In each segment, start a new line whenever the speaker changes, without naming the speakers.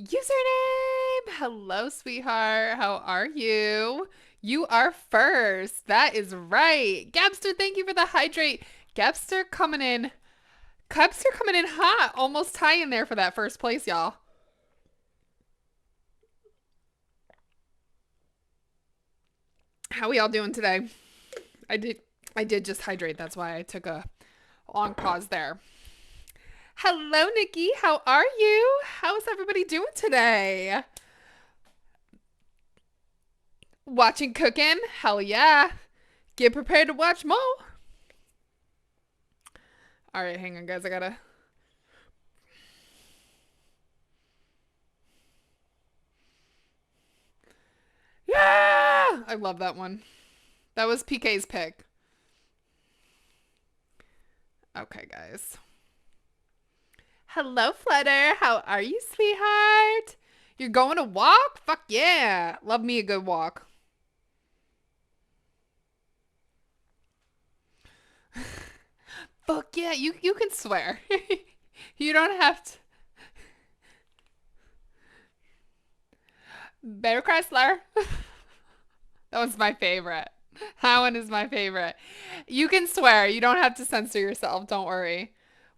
Username! Hello, sweetheart. How are you? You are first. That is right. Gabster, thank you for the hydrate. Gabster coming in. Gabster coming in hot. Almost tying there for that first place, y'all. How we all doing today? I did I did just hydrate. That's why I took a long pause there. Hello, Nikki. How are you? How's everybody doing today? Watching cooking? Hell yeah. Get prepared to watch more. All right, hang on, guys. I gotta. Yeah! I love that one. That was PK's pick. Okay, guys. Hello, Flutter. How are you, sweetheart? You're going to walk? Fuck yeah. Love me a good walk. Fuck yeah. You can swear. You don't have to. Better Chrysler. That one's my favorite. That one is my favorite. You can swear. You don't have to censor yourself. Don't worry.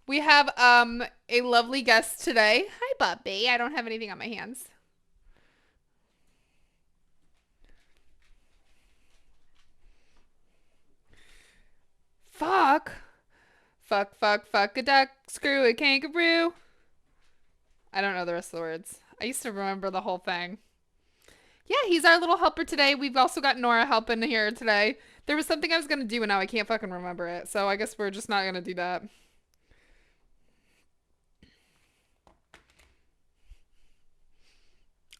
We have a lovely guest today. Hi, Bubby. I don't have anything on my hands. Fuck. Fuck, fuck, fuck a duck. Screw a kangaroo. I don't know the rest of the words. I used to remember the whole thing. Yeah, he's our little helper today. We've also got Nora helping here today. There was something I was going to do and now I can't fucking remember it. So I guess we're just not going to do that.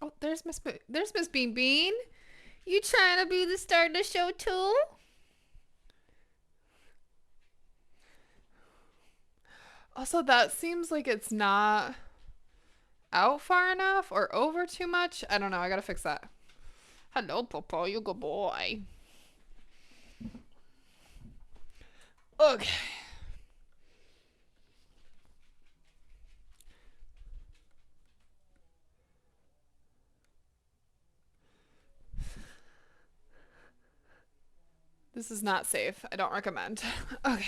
Oh, there's Miss Bean Bean. You trying to be the star of the show too? Also, that seems like it's not out far enough or over too much. I don't know. I gotta fix that. Hello, Popo. You good boy. Okay. This is not safe. I don't recommend. Okay.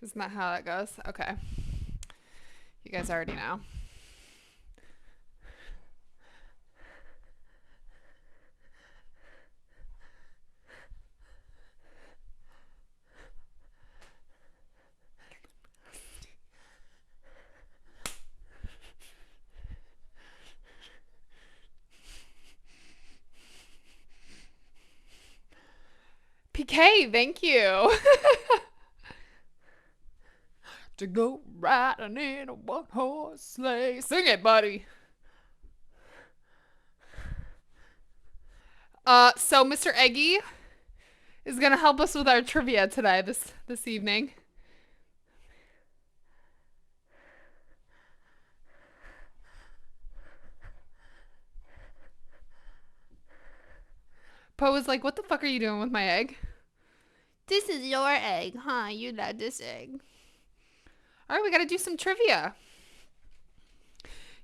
Isn't that how that goes? Okay. You guys already know. PK, thank you. To go riding in a one-horse sleigh. Sing it, buddy. So Mr. Eggy is gonna help us with our trivia today, this evening. Poe was like, "What the fuck are you doing with my egg?" This is your egg, huh? You love this egg. All right, we gotta do some trivia.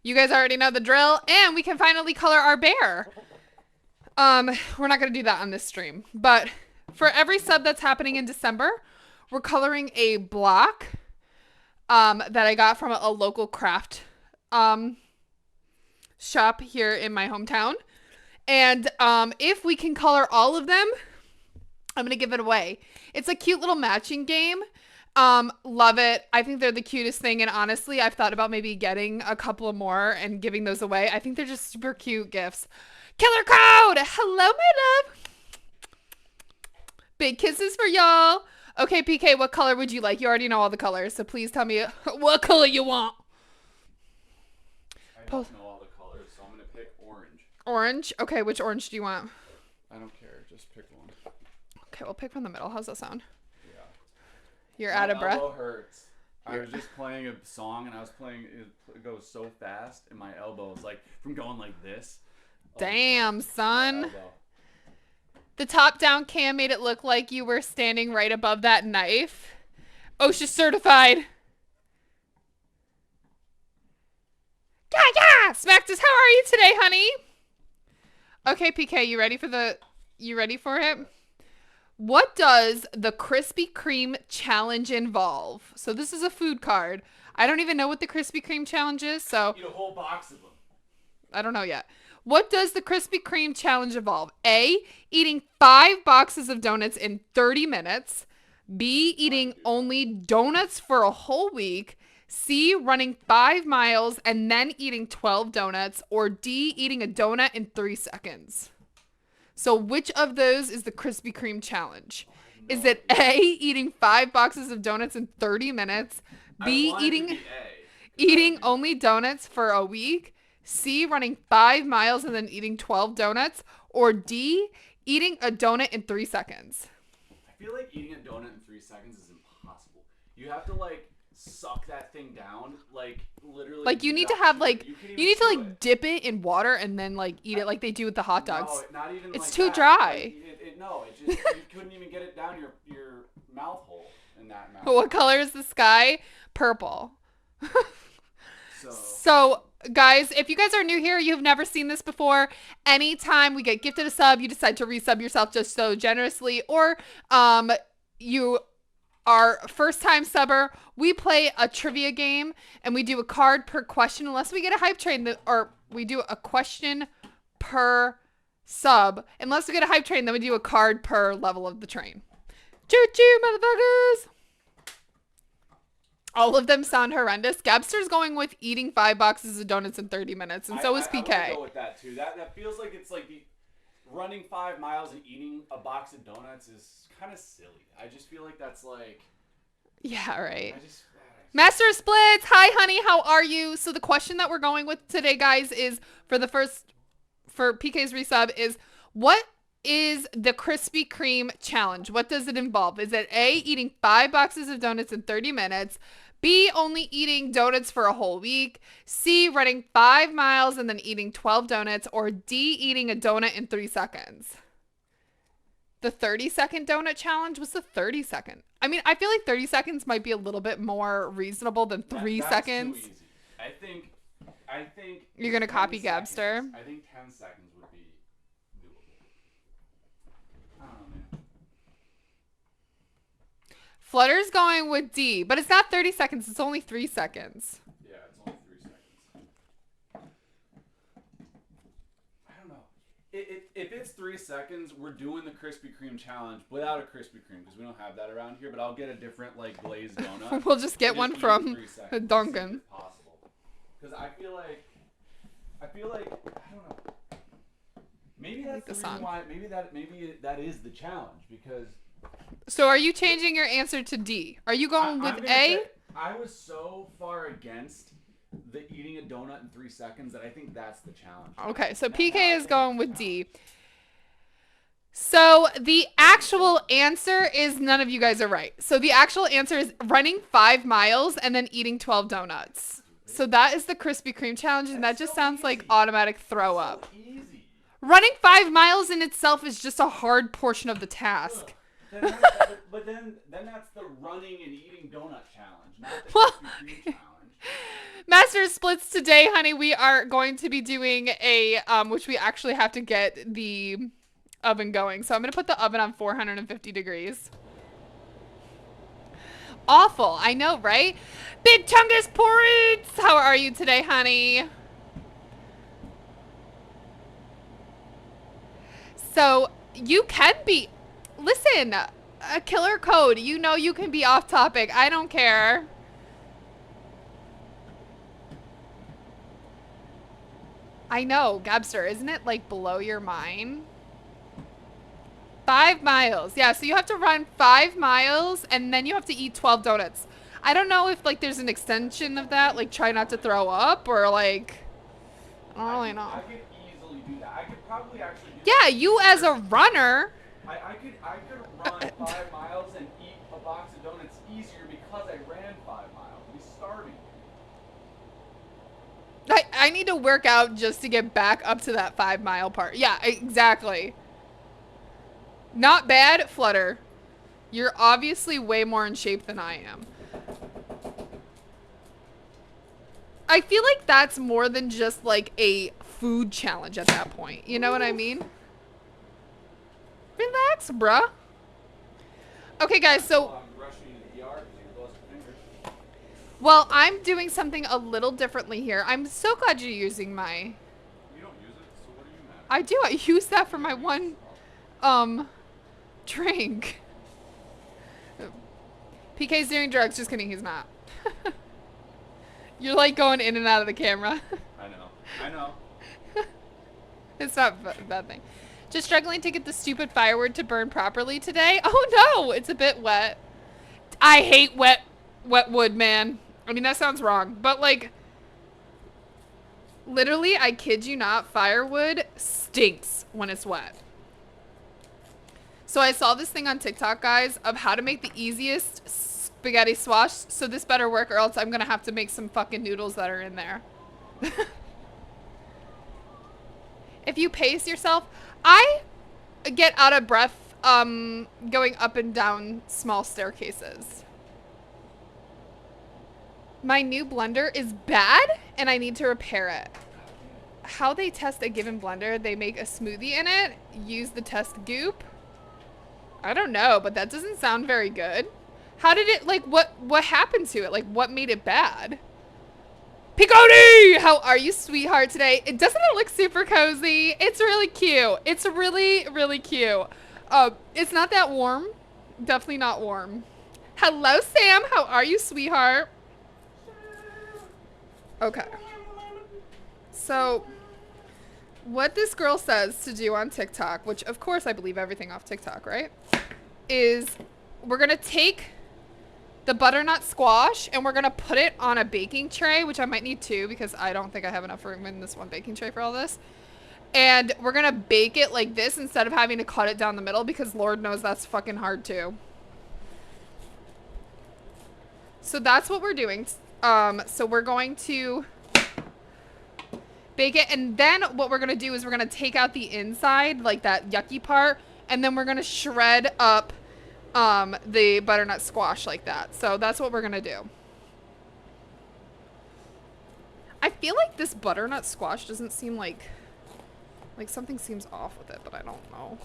You guys already know the drill, and we can finally color our bear. We're not gonna do that on this stream, but for every sub that's happening in December, we're coloring a block that I got from a local craft shop here in my hometown. And if we can color all of them, I'm gonna give it away. It's a cute little matching game. Love it. I think they're the cutest thing, and honestly, I've thought about maybe getting a couple of more and giving those away. I think they're just super cute gifts. Killer Code! Hello, my love! Big kisses for y'all. Okay, PK, what color would you like? You already know all the colors, so please tell me what color you want.
I don't know all the colors, so I'm gonna pick orange.
Orange? Okay, which orange do you want?
I don't care, just pick one.
Okay, we'll pick from the middle. How's that sound?
Yeah.
You're
My
out of breath?
elbow hurts. I was just playing a song and I was playing, it goes so fast and my elbow is like, from going like this.
Damn, son. The top-down cam made it look like you were standing right above that knife. OSHA certified. Yeah. Smacked us. How are you today, honey? Okay, PK, you ready for it? What does the Krispy Kreme challenge involve? So this is a food card. I don't even know what the Krispy Kreme challenge is, so
Eat a whole box of them.
I don't know yet. What does the Krispy Kreme challenge involve? A, eating 5 boxes of donuts in 30 minutes. B, eating only donuts for a whole week. C, running 5 miles and then eating 12 donuts. Or D, eating a donut in 3 seconds. So which of those is the Krispy Kreme challenge? Is it A, eating 5 boxes of donuts in 30 minutes? B, eating only donuts for a week? C, running 5 miles and then eating 12 donuts? Or D, eating a donut in 3 seconds?
I feel like eating a donut in 3 seconds is impossible. You have to like suck that thing down, like literally.
Like you need to have like you need to like dip it in water and then like eat it like they do with the hot dogs.
No, not even.
It's
like
too
that.
dry.
Like, no, it just you couldn't even get it down your mouth hole in that mouth.
What color is the sky? Purple. So guys, if you guys are new here, you've never seen this before, anytime we get gifted a sub, you decide to resub yourself just so generously, or you are first time subber, we play a trivia game and we do a card per question unless we get a hype train, or we do a question per sub. Unless we get a hype train, then we do a card per level of the train. Choo choo, motherfuckers! All of them sound horrendous. Gabster's going with eating 5 boxes of donuts in 30 minutes, and so is PK.
I would go with that too. That feels like it's like running 5 miles and eating a box of donuts is kind of silly. I just feel like that's like.
Yeah, right. Master of Splits, hi honey, how are you? So the question that we're going with today, guys, is for PK's resub is, what is the Krispy Kreme challenge? What does it involve? Is it A, eating 5 boxes of donuts in 30 minutes? B, only eating donuts for a whole week? C, running 5 miles and then eating 12 donuts? Or D, eating a donut in 3 seconds? The 30-second donut challenge was the 30-second. I mean, I feel like 30 seconds might be a little bit more reasonable than 3 seconds.
Too easy. I think
you're gonna copy Gabster.
I think 10 seconds would be doable. I don't know, man.
Flutter's going with D, but it's not 30 seconds. It's only 3 seconds.
Yeah, it's only 3 seconds. I don't know. If it's 3 seconds, we're doing the Krispy Kreme challenge without a Krispy Kreme because we don't have that around here. But I'll get a different like glazed donut.
We'll just get one from Dunkin'.
Possible. Because I feel like I don't know. Maybe that's the reason why. Maybe that is the challenge because.
So are you changing your answer to D? Are you going with A?
I was so far against the eating a donut in 3 seconds that I think that's the challenge.
Okay, so PK is going with D. So the actual answer is none of you guys are right. So the actual answer is running 5 miles and then eating 12 donuts. So that is the Krispy Kreme challenge, and that just sounds like automatic throw up.
Easy.
Running 5 miles in itself is just a hard portion of the task.
But then that's the running and eating donut challenge, not the Krispy Kreme challenge.
Master Splits today, honey, we are going to be doing a, which we actually have to get the oven going. So I'm going to put the oven on 450 degrees. Awful. I know, right? Big Chungus Porridge! How are you today, honey? So you can be, listen, a killer code. You know you can be off topic. I don't care. I know, Gabster, isn't it like below your mind? 5 miles. Yeah, so you have to run 5 miles and then you have to eat 12 donuts. I don't know if like there's an extension of that, like try not to throw up or like, I don't really know.
I could easily do that. I could probably actually do
that. Yeah, you as a runner.
I could run 5 miles and eat a box of donuts easier because I ran 5 miles. I'd be starving.
I need to work out just to get back up to that 5 mile part. Yeah, exactly. Not bad, Flutter. You're obviously way more in shape than I am. I feel like that's more than just like a food challenge at that point. You know what I mean? Relax, bruh. Okay, guys, so... Well, I'm doing something a little differently here. I'm so glad you're using my...
You don't use it, so what are you mad at?
I do. I use that for my one, drink. PK's doing drugs. Just kidding, he's not. You're like going in and out of the camera.
I know.
It's not a bad thing. Just struggling to get the stupid firewood to burn properly today. Oh no, it's a bit wet. I hate wet wood, man. I mean, that sounds wrong, but like, literally, I kid you not, firewood stinks when it's wet. So I saw this thing on TikTok, guys, of how to make the easiest spaghetti squash. So this better work, or else I'm gonna have to make some fucking noodles that are in there. If you pace yourself, I get out of breath going up and down small staircases. My new blender is bad and I need to repair it. How they test a given blender, they make a smoothie in it, use the test goop. I don't know, but that doesn't sound very good. How did it, like, what happened to it? Like, what made it bad? Piconi! How are you, sweetheart, today? Doesn't it look super cozy? It's really cute. It's really, really cute. It's not that warm. Definitely not warm. Hello, Sam. How are you, sweetheart? Okay. So, what this girl says to do on TikTok, which, of course, I believe everything off TikTok, right? Is we're going to take the butternut squash and we're gonna put it on a baking tray, which I might need two because I don't think I have enough room in this one baking tray for all this. And we're gonna bake it like this instead of having to cut it down the middle because Lord knows that's fucking hard too. So that's what we're doing. So we're going to bake it, and then what we're gonna do is we're gonna take out the inside, like that yucky part, and then we're gonna shred up the butternut squash like that. So that's what we're gonna do. I feel like this butternut squash doesn't seem like something seems off with it, but I don't know.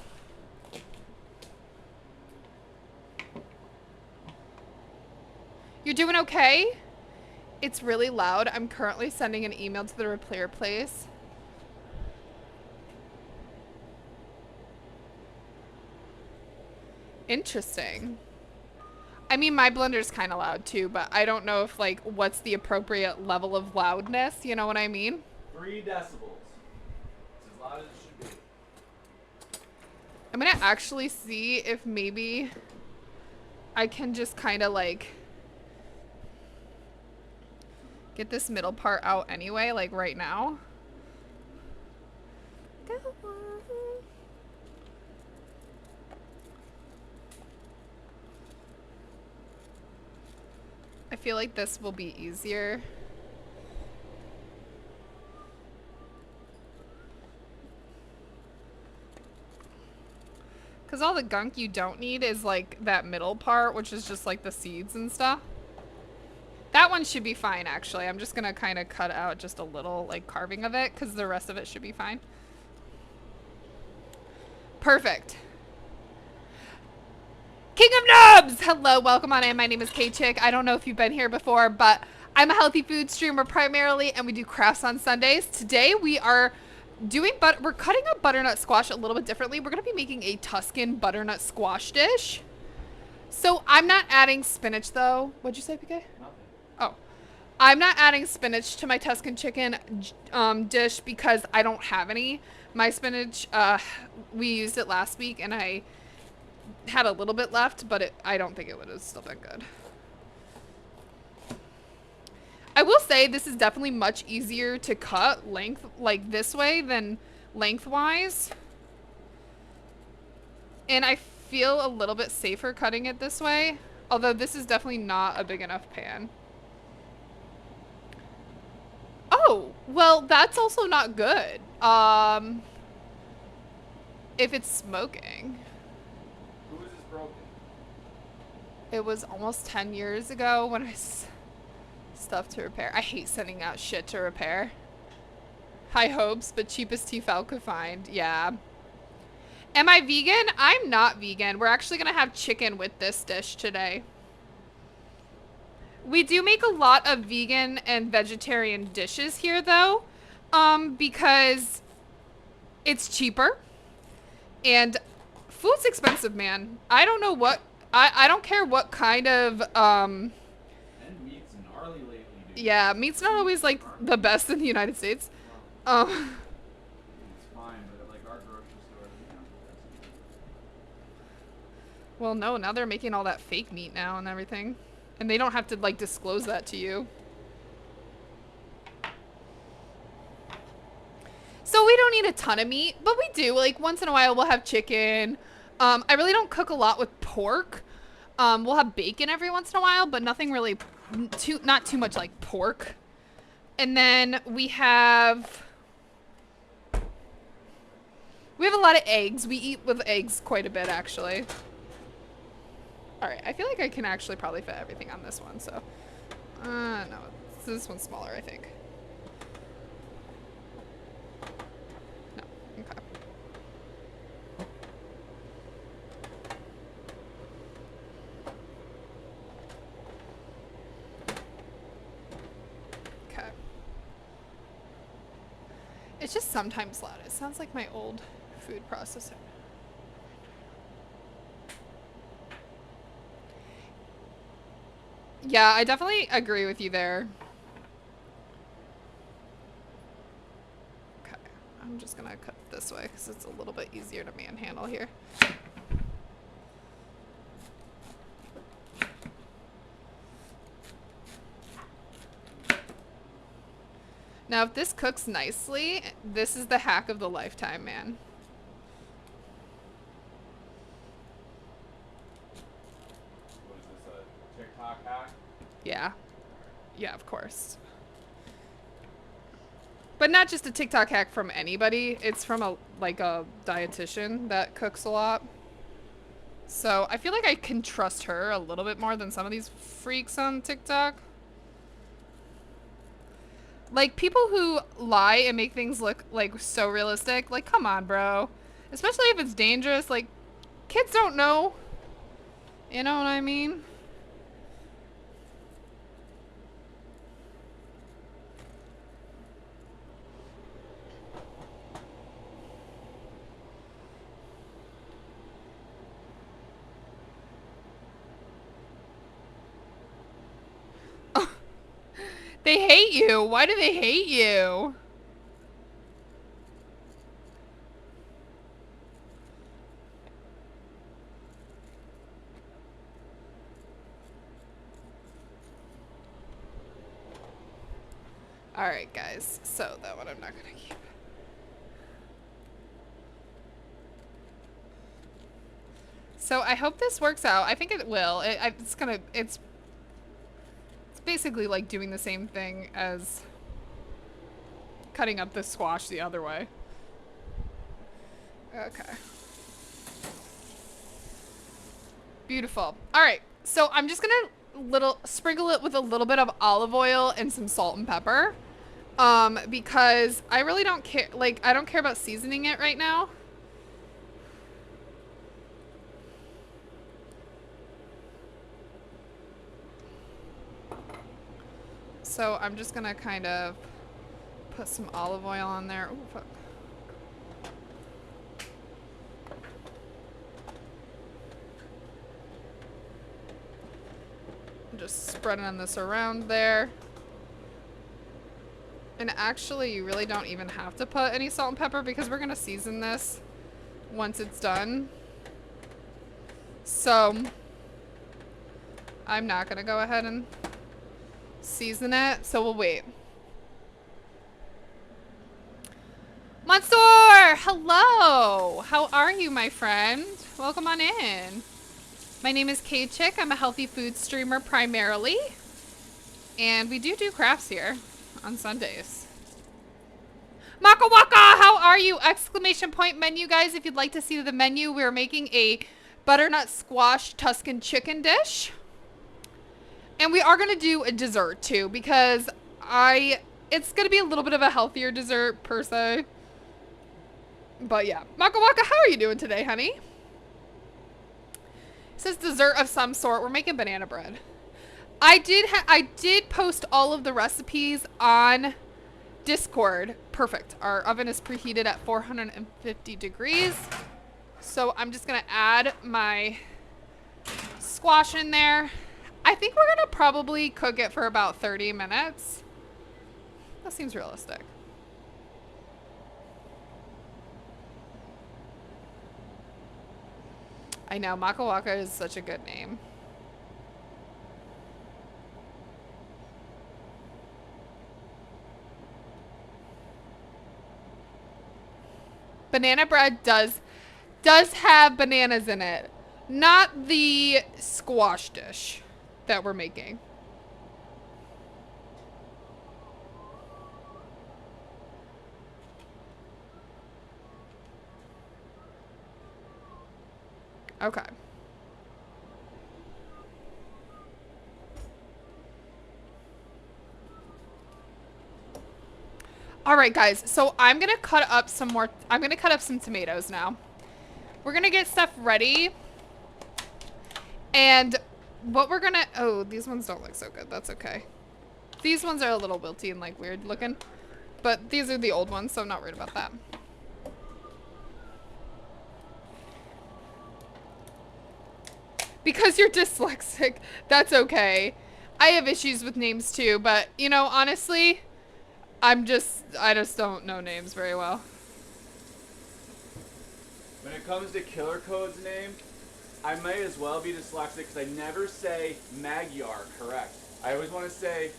You're doing okay? It's really loud. I'm currently sending an email to the repair place. Interesting. I mean, my blender's kind of loud too, but I don't know if, like, what's the appropriate level of loudness, you know what I mean?
3 decibels. It's as loud as it should be.
I'm gonna actually see if maybe I can just kind of, like, get this middle part out anyway, like right now. Go on. I feel like this will be easier. Because all the gunk you don't need is like that middle part, which is just like the seeds and stuff. That one should be fine, actually. I'm just going to kind of cut out just a little like carving of it because the rest of it should be fine. Perfect. King of Nubs! Hello, welcome on in. My name is Kaychick. I don't know if you've been here before, but I'm a healthy food streamer primarily, and we do crafts on Sundays. Today we are doing, we're cutting up butternut squash a little bit differently. We're going to be making a Tuscan butternut squash dish. So I'm not adding spinach, though. What'd you say, PK?
Nothing.
Oh. I'm not adding spinach to my Tuscan chicken dish because I don't have any. My spinach, we used it last week, and I had a little bit left, but I don't think it would have still been good. I will say this is definitely much easier to cut length like this way than lengthwise. And I feel a little bit safer cutting it this way, although this is definitely not a big enough pan. Oh, well, that's also not good. If it's smoking. It was almost 10 years ago when stuff to repair. I hate sending out shit to repair. High hopes, but cheapest T-Foul could find. Yeah. Am I vegan? I'm not vegan. We're actually going to have chicken with this dish today. We do make a lot of vegan and vegetarian dishes here, though, because it's cheaper. And food's expensive, man. I don't know what... I don't care what kind of...
And meat's gnarly lately, dude.
Yeah, meat's not always, like, the best in the United States.
It's fine, but, like, our grocery store...
Well, no, now they're making all that fake meat now and everything. And they don't have to, like, disclose that to you. So we don't eat a ton of meat, but we do. Like, once in a while, we'll have chicken. I really don't cook a lot with pork. We'll have bacon every once in a while, but nothing really not too much like pork. And then we have a lot of eggs. We eat with eggs quite a bit, actually. All right, I feel like I can actually probably fit everything on this one, so. No, this one's smaller, I think. No, okay. Okay. It's just sometimes loud. It sounds like my old food processor. Yeah, I definitely agree with you there. Okay, I'm just gonna cut this way because it's a little bit easier to manhandle here. Now, if this cooks nicely, this is the hack of the lifetime, man.
What is this, a TikTok hack?
Yeah. Yeah, of course. But not just a TikTok hack from anybody. It's from a dietitian that cooks a lot. So I feel like I can trust her a little bit more than some of these freaks on TikTok. Like, people who lie and make things look, like, so realistic. Like, come on, bro. Especially if it's dangerous. Like, kids don't know. You know what I mean? They hate you. Why do they hate you? Alright, guys. So, that one I'm not gonna keep. So, I hope this works out. I think it will. It's basically like doing the same thing as cutting up the squash the other way. Okay. Beautiful. All right. So I'm just gonna sprinkle it with a little bit of olive oil and some salt and pepper. Because I really don't care. Like, I don't care about seasoning it right now. So I'm just gonna kind of put some olive oil on there. Ooh, fuck. Just spreading this around there. And actually, you really don't even have to put any salt and pepper because we're gonna season this once it's done. So I'm not gonna go ahead and season it, so we'll wait. Mansoor! Hello! How are you, my friend? Welcome on in. My name is Kaychick. I'm a healthy food streamer primarily. And we do crafts here on Sundays. Maka Waka! How are you? Exclamation point menu, guys. If you'd like to see the menu, we're making a butternut squash Tuscan chicken dish. And we are going to do a dessert too, because it's going to be a little bit of a healthier dessert per se. But yeah. Maka Waka, how are you doing today, honey? It says dessert of some sort. We're making banana bread. I did post all of the recipes on Discord. Perfect. Our oven is preheated at 450 degrees. So I'm just going to add my squash in there. I think we're going to probably cook it for about 30 minutes. That seems realistic. I know, Maka Waka is such a good name. Banana bread does have bananas in it. Not the squash dish that we're making. Okay. All right, guys. So I'm going to cut up some tomatoes now. We're going to get stuff ready. And what we're going to... Oh, these ones don't look so good. That's okay. These ones are a little wilty and like weird looking. But these are the old ones, so I'm not worried about that. Because you're dyslexic, that's okay. I have issues with names too, but you know, honestly, I just don't know names very well.
When it comes to Killer Code's name, I may as well be dyslexic because I never say Magyar correct. I always want to say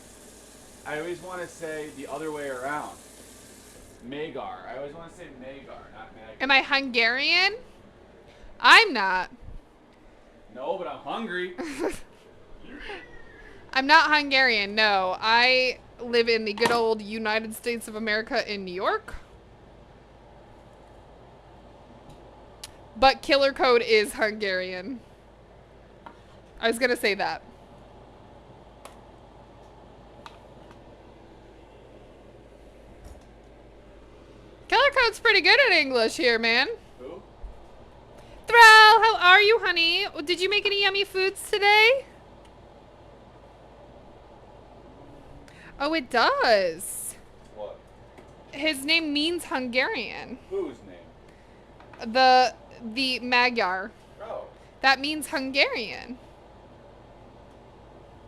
the other way around. Magyar. I always want to say Magyar, not Magyar.
Am I Hungarian? I'm not.
No, but I'm hungry.
I'm not Hungarian, no. I live in the good old United States of America in New York. But Killer Code is Hungarian. I was gonna say that. Killer Code's pretty good at English here, man.
Who?
Thrall, how are you, honey? Did you make any yummy foods today? Oh, it does.
What?
His name means Hungarian.
Whose name?
The Magyar.
Oh.
That means Hungarian.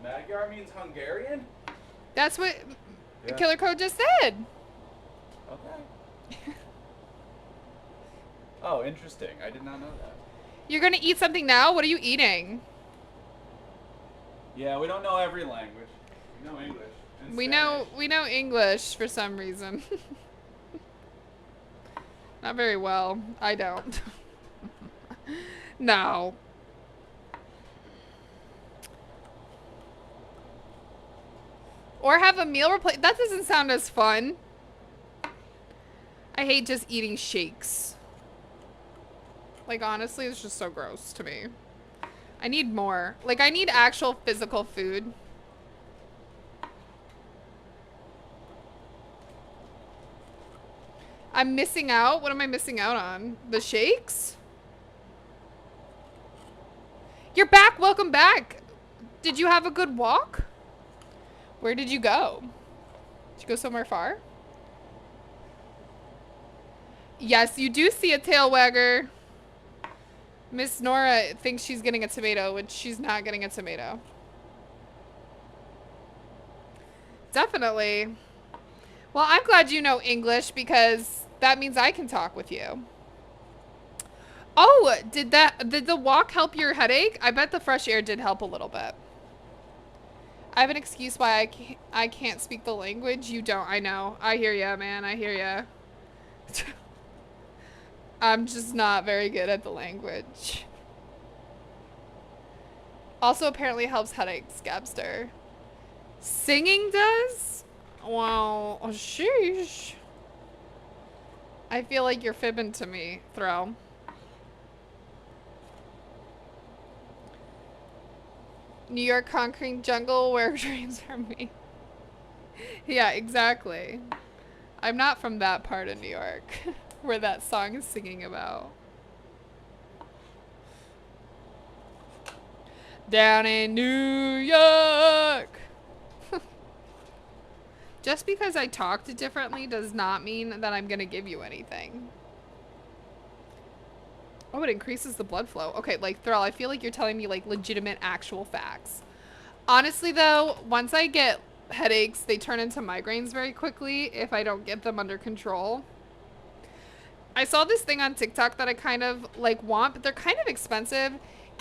Magyar means Hungarian?
That's what
Yeah.
Killer Code just said.
Okay. Oh, interesting. I did not know that.
You're gonna eat something now? What are you eating?
Yeah, we don't know every language. We know English. And
We know English for some reason. Not very well. I don't. No. Or have a meal replace. That doesn't sound as fun. I hate just eating shakes. Like, honestly, it's just so gross to me. I need more. Like, I need actual physical food. I'm missing out? What am I missing out on? The shakes? You're back. Welcome back. Did you have a good walk? Where did you go? Did you go somewhere far? Yes, you do see a tail wagger. Miss Nora thinks she's getting a tomato, which she's not getting a tomato. Definitely. Well, I'm glad you know English because that means I can talk with you. Oh, did the walk help your headache? I bet the fresh air did help a little bit. I have an excuse why I can't speak the language. You don't. I know. I hear ya, man. I hear ya. I'm just not very good at the language. Also, apparently helps headaches, Gabster. Singing does? Well, sheesh. I feel like you're fibbing to me, Throw. New York concrete jungle where dreams are made. Yeah, exactly. I'm not from that part of New York where that song is singing about. Down in New York. Just because I talked differently does not mean that I'm gonna give you anything. Oh, it increases the blood flow. Okay, like, Thrall, I feel like you're telling me, like, legitimate, actual facts. Honestly, though, once I get headaches, they turn into migraines very quickly if I don't get them under control. I saw this thing on TikTok that I kind of, like, want, but they're kind of expensive.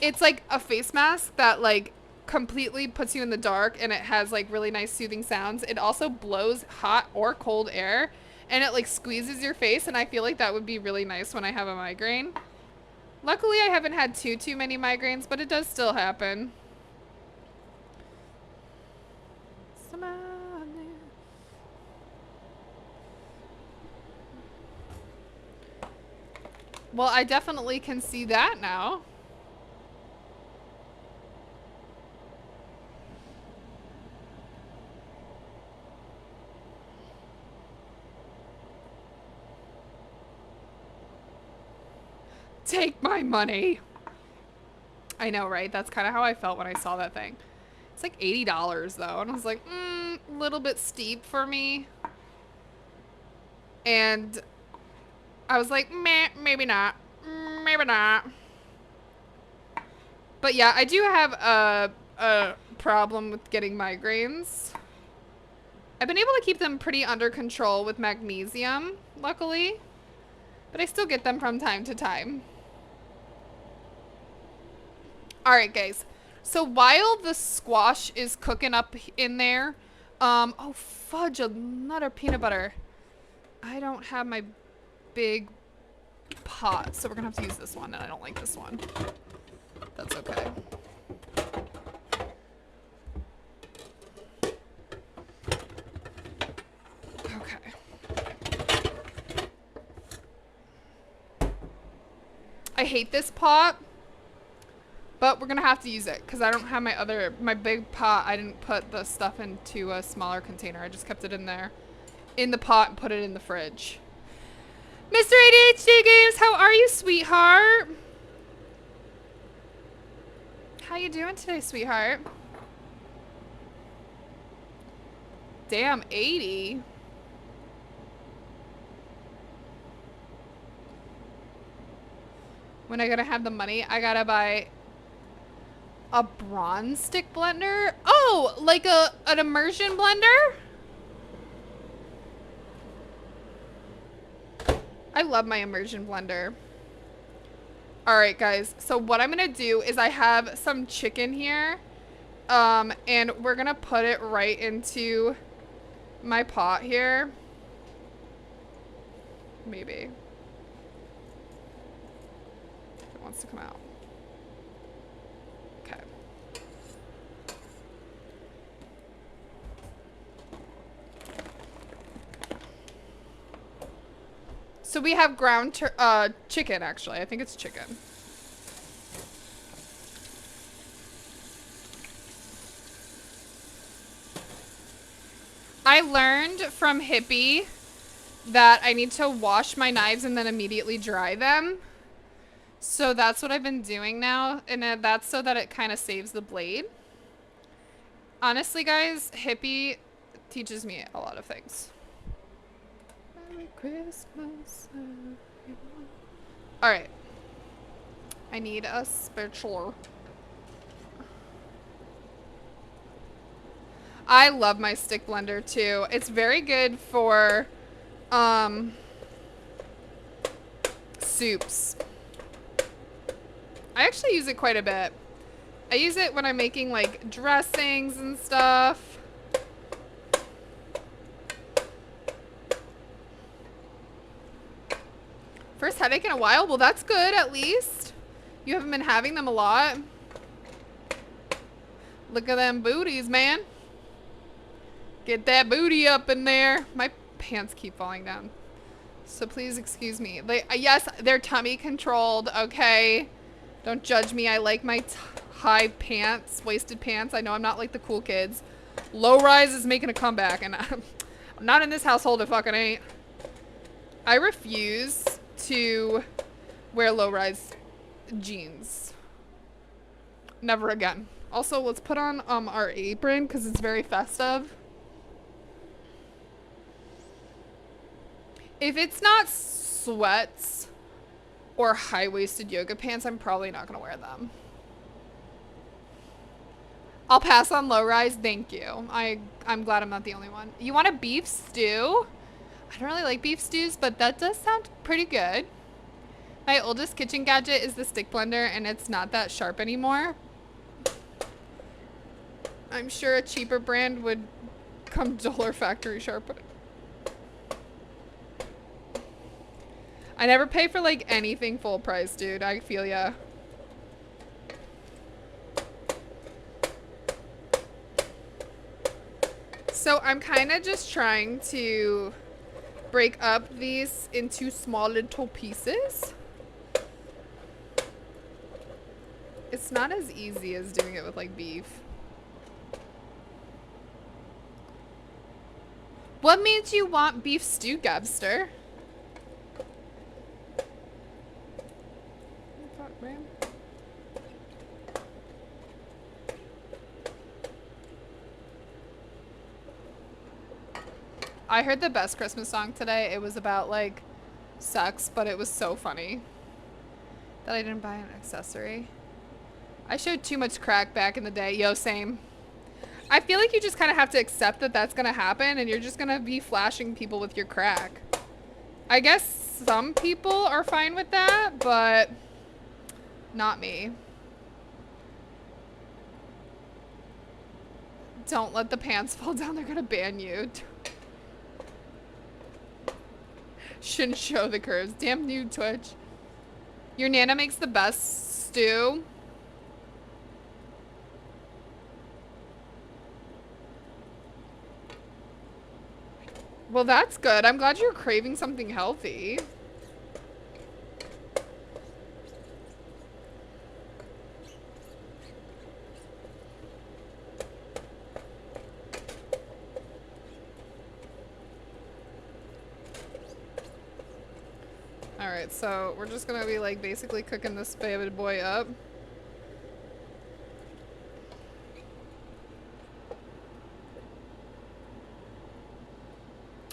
It's, like, a face mask that, like, completely puts you in the dark, and it has, like, really nice soothing sounds. It also blows hot or cold air, and it, like, squeezes your face, and I feel like that would be really nice when I have a migraine. Luckily, I haven't had too many migraines, but it does still happen. Well, I definitely can see that now. Take my money. I know, right? That's kind of how I felt when I saw that thing. It's like $80 though. And I was like, a little bit steep for me. And I was like, meh, maybe not. Maybe not. But yeah, I do have a problem with getting migraines. I've been able to keep them pretty under control with magnesium, luckily. But I still get them from time to time. Alright, guys. So while the squash is cooking up in there, oh, fudge, another peanut butter. I don't have my big pot, so we're gonna have to use this one, and I don't like this one. That's okay. Okay. I hate this pot, but we're gonna have to use it because I don't have my big pot. I didn't put the stuff into a smaller container. I just kept it in there, in the pot, and put it in the fridge. Mr. ADHD Games, how are you, sweetheart? How you doing today, sweetheart? Damn, 80. When I gotta have the money, I gotta buy a bronze stick blender. Oh, like an immersion blender? I love my immersion blender. Alright, guys. So what I'm gonna do is I have some chicken here. And we're gonna put it right into my pot here. Maybe. It wants to come out. Okay. So we have ground chicken, actually. I think it's chicken. I learned from Hippie that I need to wash my knives and then immediately dry them. So that's what I've been doing now. And that's so that it kind of saves the blade. Honestly, guys, Hippie teaches me a lot of things. Merry Christmas, everyone. All right. I need a spatula. I love my stick blender too. It's very good for soups. I actually use it quite a bit. I use it when I'm making like dressings and stuff. First headache in a while? Well, that's good at least. You haven't been having them a lot. Look at them booties, man. Get that booty up in there. My pants keep falling down. So please excuse me. Yes, they're tummy controlled, okay? Don't judge me. I like my high pants, waisted pants. I know I'm not like the cool kids. Low rise is making a comeback, and I'm not in this household. It fucking ain't. I refuse to wear low rise jeans. Never again. Also, let's put on our apron because it's very festive. If it's not sweats or high-waisted yoga pants, I'm probably not gonna wear them. I'll pass on low-rise, thank you. I'm glad I'm not the only one. You want a beef stew? I don't really like beef stews, but that does sound pretty good. My oldest kitchen gadget is the stick blender, and it's not that sharp anymore. I'm sure a cheaper brand would come dull factory sharp. I never pay for like anything full price, dude. I feel ya. So I'm kind of just trying to break up these into small little pieces. It's not as easy as doing it with like beef. What made you want beef stew, Gabster? Fuck, man. I heard the best Christmas song today. It was about like sex, but it was so funny that I didn't buy an accessory. I showed too much crack back in the day. Yo, same. I feel like you just kind of have to accept that that's going to happen, and you're just going to be flashing people with your crack. I guess some people are fine with that, but not me. Don't let the pants fall down. They're going to ban you. Shouldn't show the curves. Damn you, Twitch. Your Nana makes the best stew. Well, that's good. I'm glad you're craving something healthy. Alright, so we're just gonna be like basically cooking this baby boy up.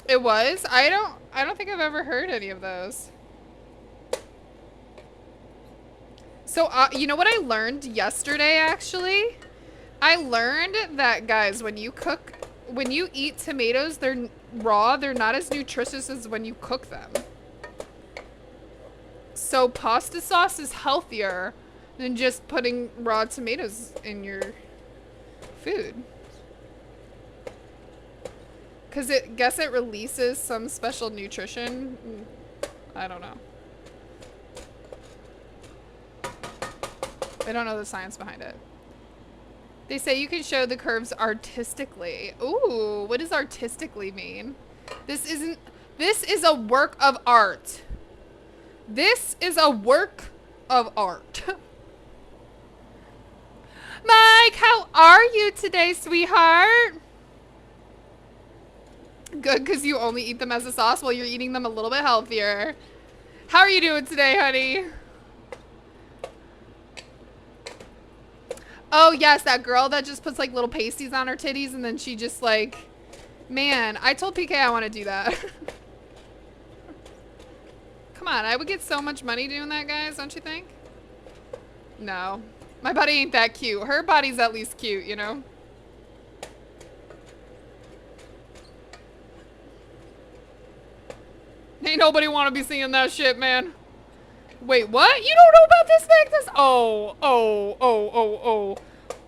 It was? I don't think I've ever heard any of those. So, you know what I learned yesterday, actually? I learned that, guys, when you eat tomatoes, they're raw, they're not as nutritious as when you cook them. So, pasta sauce is healthier than just putting raw tomatoes in your food. Because guess it releases some special nutrition. I don't know. I don't know the science behind it. They say you can show the curves artistically. Ooh, what does artistically mean? This is a work of art. This is a work of art. Mike, how are you today, sweetheart? Good, because you only eat them as a sauce while you're eating them a little bit healthier. How are you doing today, honey? Oh, yes, that girl that just puts, like, little pasties on her titties and then she just, like... Man, I told PK I want to do that. Come on, I would get so much money doing that, guys, don't you think? No. My body ain't that cute. Her body's at least cute, you know? Ain't nobody want to be seeing that shit, man. Wait, what? You don't know about this, Magnus?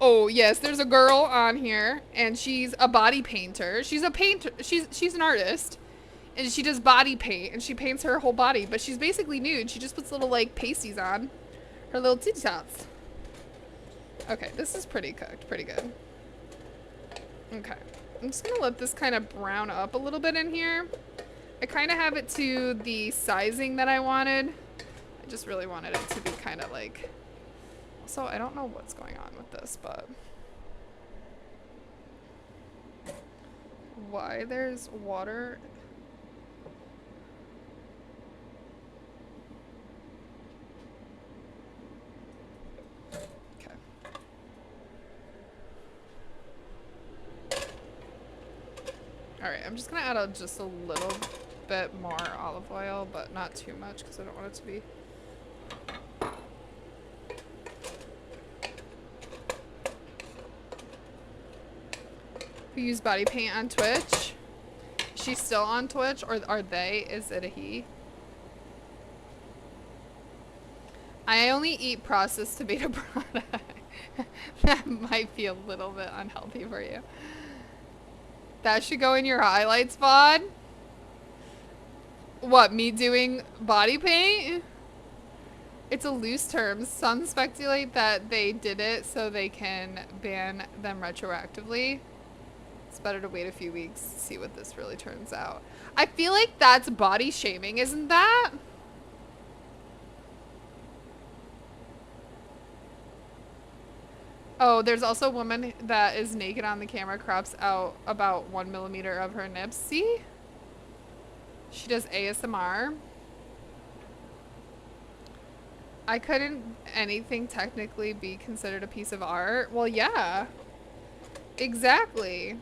Oh, yes, there's a girl on here, and she's a body painter. She's a painter. She's an artist, and she does body paint, and she paints her whole body, but she's basically nude. She just puts little, like, pasties on her little titty tots. Okay, this is pretty cooked. Pretty good. Okay. I'm just gonna let this kind of brown up a little bit in here. I kind of have it to the sizing that I wanted. I just really wanted it to be kind of like Also, I don't know what's going on with this, but why there's water. Okay. All right, I'm just gonna add just a little bit more olive oil, but not too much because I don't want it to be. Who use body paint on Twitch? She's still on Twitch, or are they? Is it a he? I only eat processed tomato product. That might be a little bit unhealthy for you. That should go in your highlights, VOD. What, me doing body paint? It's a loose term. Some speculate that they did it so they can ban them retroactively. It's better to wait a few weeks to see what this really turns out. I feel like that's body shaming, isn't that? Oh, there's also a woman that is naked on the camera, crops out about 1 millimeter of her nips. See? She does ASMR. I couldn't anything technically be considered a piece of art. Well, yeah. Exactly.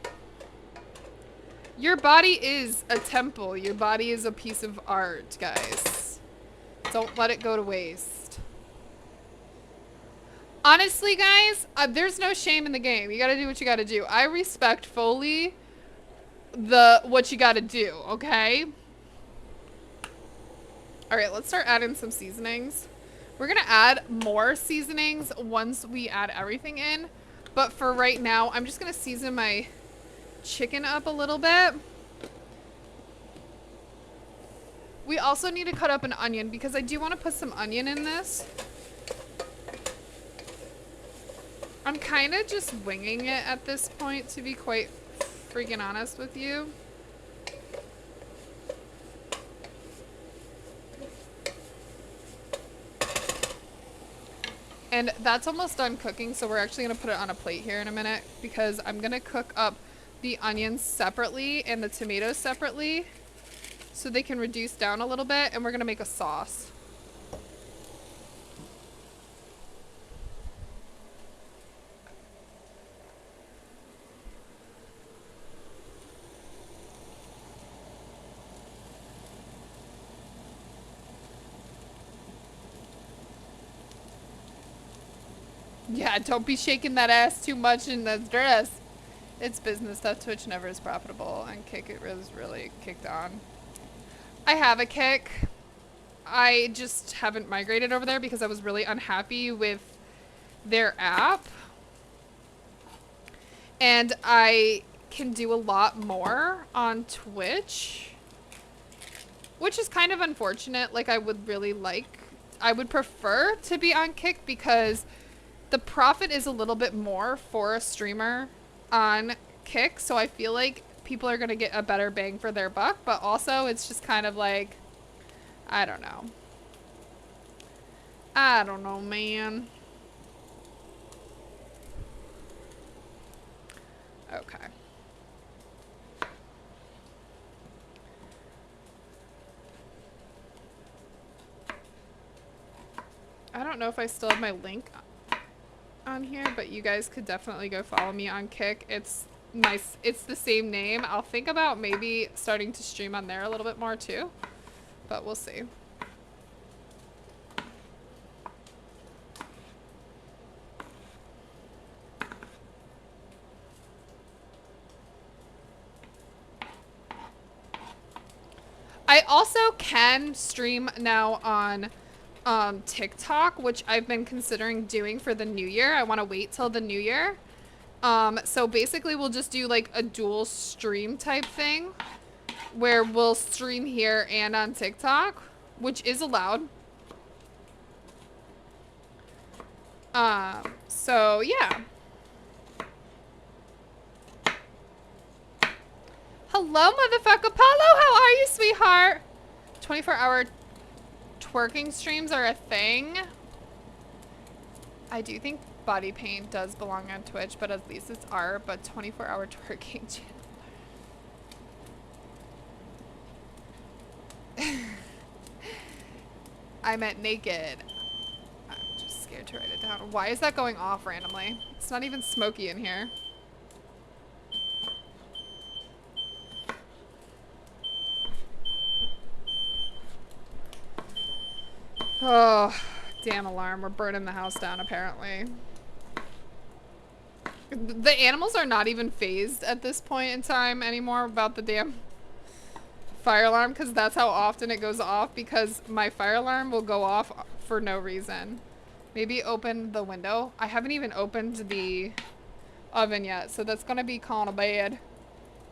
Your body is a temple. Your body is a piece of art, guys. Don't let it go to waste. Honestly, guys, there's no shame in the game. You gotta do what you gotta do. I respect fully what you gotta do, okay? Alright, let's start adding some seasonings. We're gonna add more seasonings once we add everything in. But for right now, I'm just gonna season my chicken up a little bit. We also need to cut up an onion because I do want to put some onion in this. I'm kind of just winging it at this point, to be quite freaking honest with you. And that's almost done cooking, so we're actually going to put it on a plate here in a minute because I'm going to cook up the onions separately and the tomatoes separately so they can reduce down a little bit, and we're going to make a sauce. Yeah, don't be shaking that ass too much in the dress. It's business stuff. Twitch never is profitable, and Kick it was really kicked on. I have a Kick. I just haven't migrated over there because I was really unhappy with their app. And I can do a lot more on Twitch, which is kind of unfortunate. Like, I would prefer to be on Kick because the profit is a little bit more for a streamer on Kick, so I feel like people are going to get a better bang for their buck, but also it's just kind of like, I don't know. I don't know, man. Okay. I don't know if I still have my link on here, but you guys could definitely go follow me on Kick. It's nice. It's the same name. I'll think about maybe starting to stream on there a little bit more too, but we'll see. I also can stream now on TikTok, which I've been considering doing for the new year. I want to wait till the new year. So basically we'll just do like a dual stream type thing where we'll stream here and on TikTok, which is allowed. So yeah. Hello, motherfucker. Paulo, how are you, sweetheart? 24-hour twerking streams are a thing. I do think body paint does belong on Twitch, but at least it's art, but 24-hour twerking channel. I meant naked. I'm just scared to write it down. Why is that going off randomly? It's not even smoky in here. Oh, damn alarm. We're burning the house down, apparently. The animals are not even phased at this point in time anymore about the damn fire alarm, because that's how often it goes off, because my fire alarm will go off for no reason. Maybe open the window. I haven't even opened the oven yet, so that's gonna be kind of bad.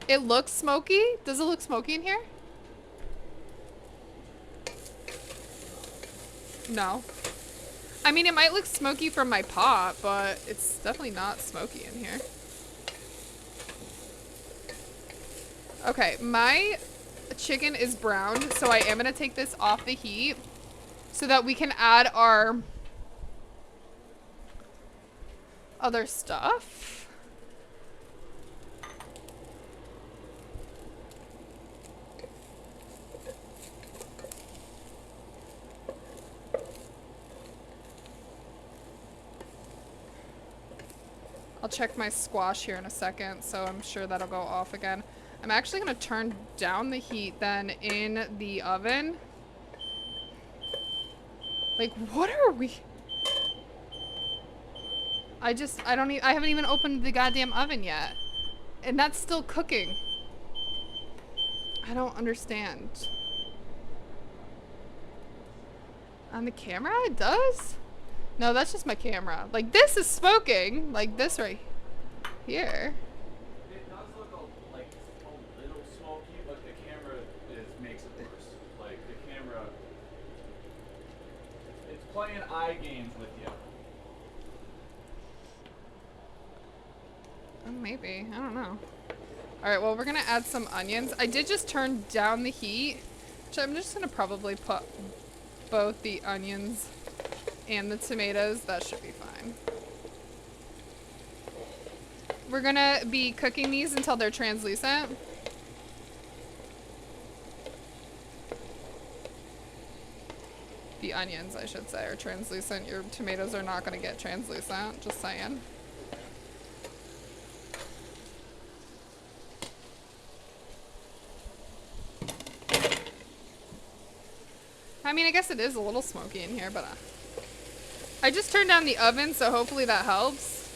It looks smoky. Does it look smoky in here? No. I mean, it might look smoky from my pot, but it's definitely not smoky in here. Okay, my chicken is browned, so I am gonna take this off the heat so that we can add our other stuff. I'll check my squash here in a second, so I'm sure that'll go off again. I'm actually gonna turn down the heat then in the oven. Like, what are we? I haven't even opened the goddamn oven yet. And that's still cooking. I don't understand. On the camera, it does? No, that's just my camera. Like, this is smoking. Like, this right here.
It does look like a little smoky, but the camera makes it worse. Like, the camera, it's playing eye games with you.
Oh, maybe. I don't know. Alright, well, we're gonna add some onions. I did just turn down the heat, so I'm just gonna probably put both the onions and the tomatoes. That should be fine. We're gonna be cooking these until they're translucent. The onions, I should say, are translucent. Your tomatoes are not gonna get translucent, just saying. I mean, I guess it is a little smoky in here, but I just turned down the oven, so hopefully that helps.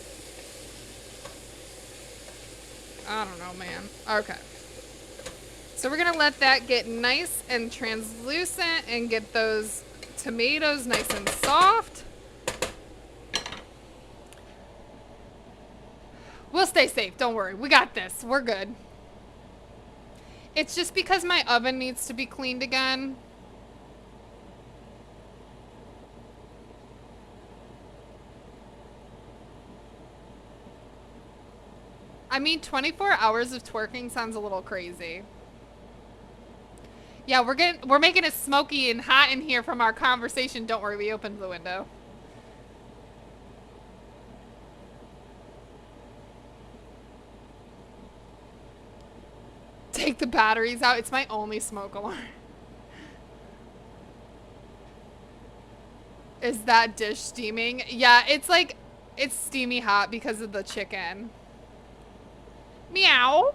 I don't know, man. Okay. So we're gonna let that get nice and translucent and get those tomatoes nice and soft. We'll stay safe, don't worry. We got this, we're good. It's just because my oven needs to be cleaned again. I mean, 24 hours of twerking sounds a little crazy. Yeah, we're making it smoky and hot in here from our conversation. Don't worry, we opened the window. Take the batteries out. It's my only smoke alarm. Is that dish steaming? Yeah, it's like, it's steamy hot because of the chicken. Meow.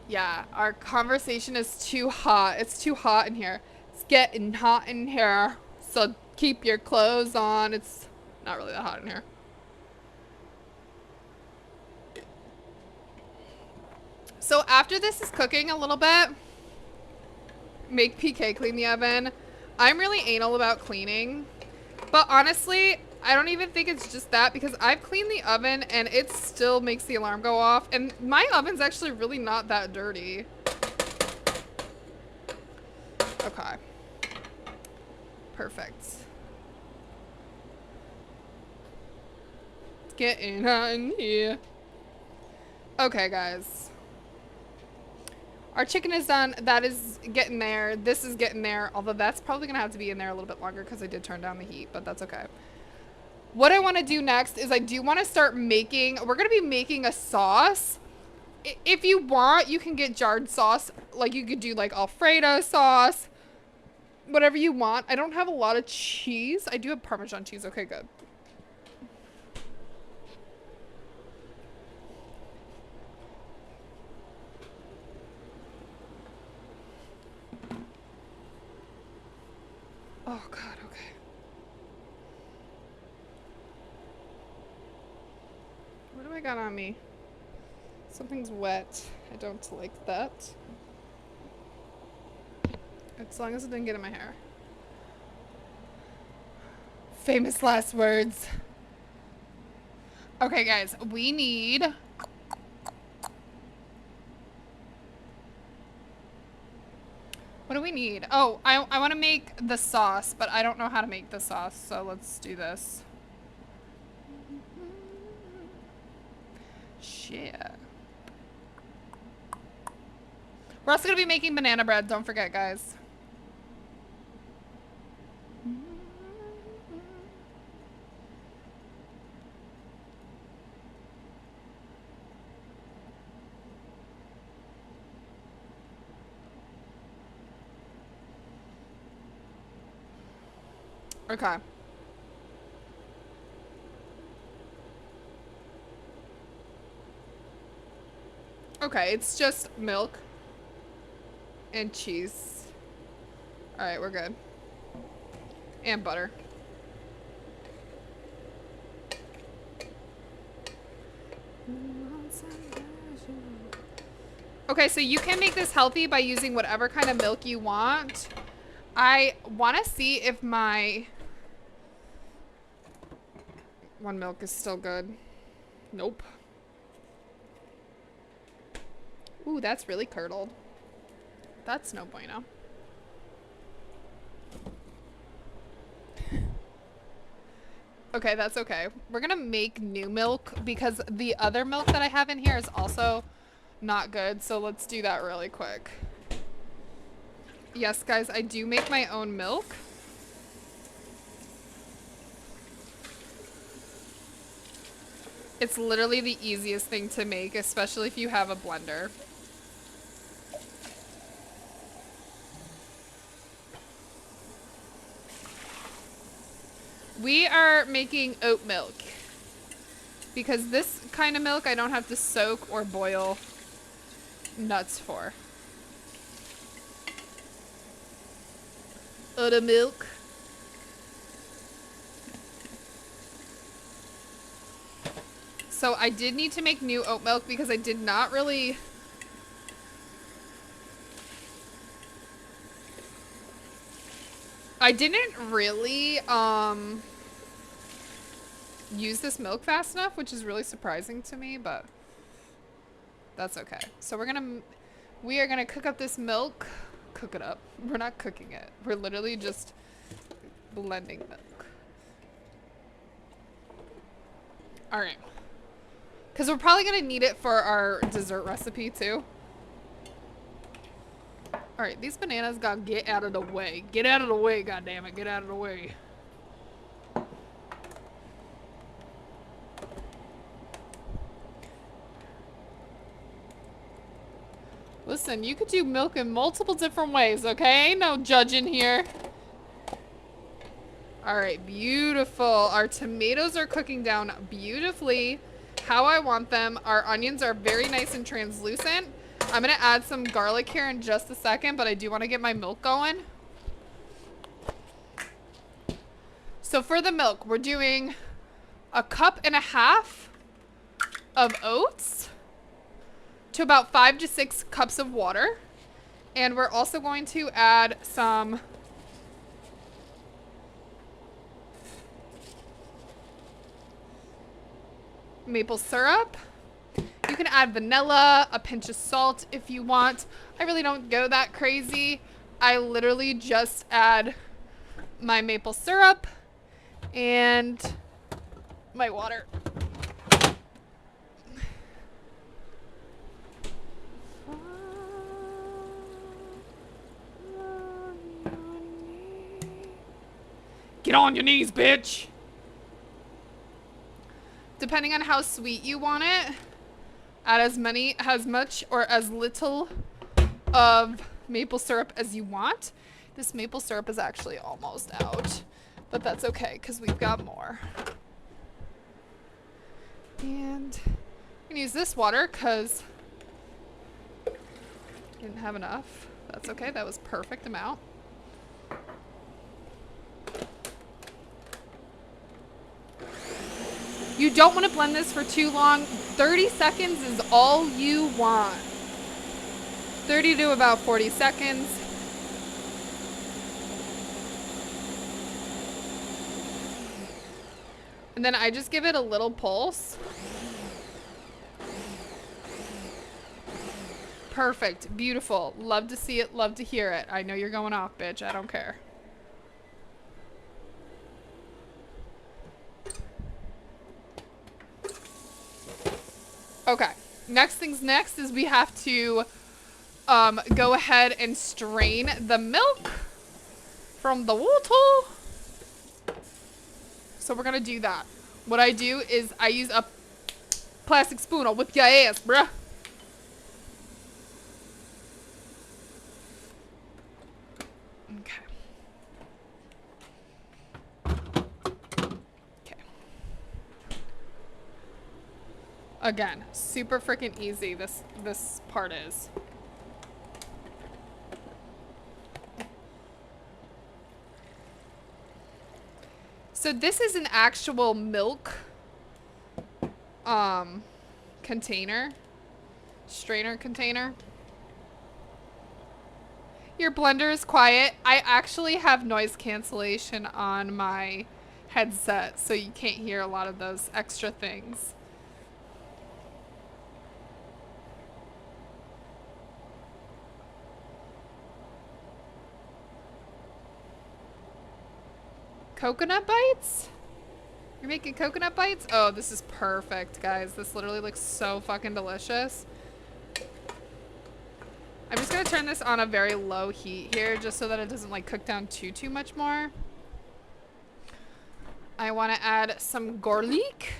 Yeah, our conversation is too hot. It's too hot in here. It's getting hot in here. So keep your clothes on. It's not really that hot in here. So after this is cooking a little bit, make PK clean the oven. I'm really anal about cleaning, but honestly, I don't even think it's just that, because I've cleaned the oven and it still makes the alarm go off, and my oven's actually really not that dirty. Okay. Perfect. It's getting hot in here. Okay, guys. Our chicken is done. That is getting there. This is getting there. Although that's probably going to have to be in there a little bit longer because I did turn down the heat, but that's okay. What I want to do next is I do want to start making, we're going to be making a sauce. If you want, you can get jarred sauce. Like you could do like Alfredo sauce, whatever you want. I don't have a lot of cheese. I do have Parmesan cheese. Okay, good. Oh God, okay. What do I got on me? Something's wet. I don't like that. As long as it didn't get in my hair. Famous last words. Okay, guys, we need... What do we need? Oh, I want to make the sauce, but I don't know how to make the sauce, so let's do this. Shit. We're also going to be making banana bread, don't forget, guys. Okay. Okay, it's just milk and cheese. All right, we're good. And butter. Okay, so you can make this healthy by using whatever kind of milk you want. I want to see if my one milk is still good. Nope. Ooh, that's really curdled. That's no bueno. Okay, that's okay. We're gonna make new milk because the other milk that I have in here is also not good. So let's do that really quick. Yes, guys, I do make my own milk. It's literally the easiest thing to make, especially if you have a blender. We are making oat milk because this kind of milk I don't have to soak or boil nuts for. Oat milk. So I did need to make new oat milk because I did not really... I didn't really use this milk fast enough, which is really surprising to me, but that's okay. So we are gonna cook up this milk. Cook it up. We're not cooking it. We're literally just blending milk. All right. Because we're probably going to need it for our dessert recipe, too. Alright, these bananas gotta get out of the way. Get out of the way, goddammit. Get out of the way. Listen, you could do milk in multiple different ways, okay? Ain't no judging here. Alright, beautiful. Our tomatoes are cooking down beautifully. How I want them. Our onions are very nice and translucent. I'm going to add some garlic here in just a second, but I do want to get my milk going. So for the milk, we're doing 1.5 cups of oats to about 5 to 6 cups of water. And we're also going to add some maple syrup. You can add vanilla, a pinch of salt if you want. I really don't go that crazy. I literally just add my maple syrup and my water. Get on your knees, bitch. Depending on how sweet you want it, add as much or as little of maple syrup as you want. This maple syrup is actually almost out, but that's okay because we've got more. And I'm gonna use this water because I didn't have enough. That's okay, that was perfect amount. You don't want to blend this for too long. 30 seconds is all you want. 30 to about 40 seconds. And then I just give it a little pulse. Perfect. Beautiful. Love to see it. Love to hear it. I know you're going off, bitch. I don't care. Okay. Next things next is we have to go ahead and strain the milk from the water. So we're gonna do that. What I do is I use a plastic spoon. I'll whip your ass, bruh. Okay. Okay. Again, super freaking easy. This part is. So this is an actual milk container, strainer container. Your blender is quiet. I actually have noise cancellation on my headset, so you can't hear a lot of those extra things. Coconut bites? You're making coconut bites? Oh, this is perfect, guys. This literally looks so fucking delicious. I'm just gonna turn this on a very low heat here just so that it doesn't like cook down too much more. I want to add some garlic.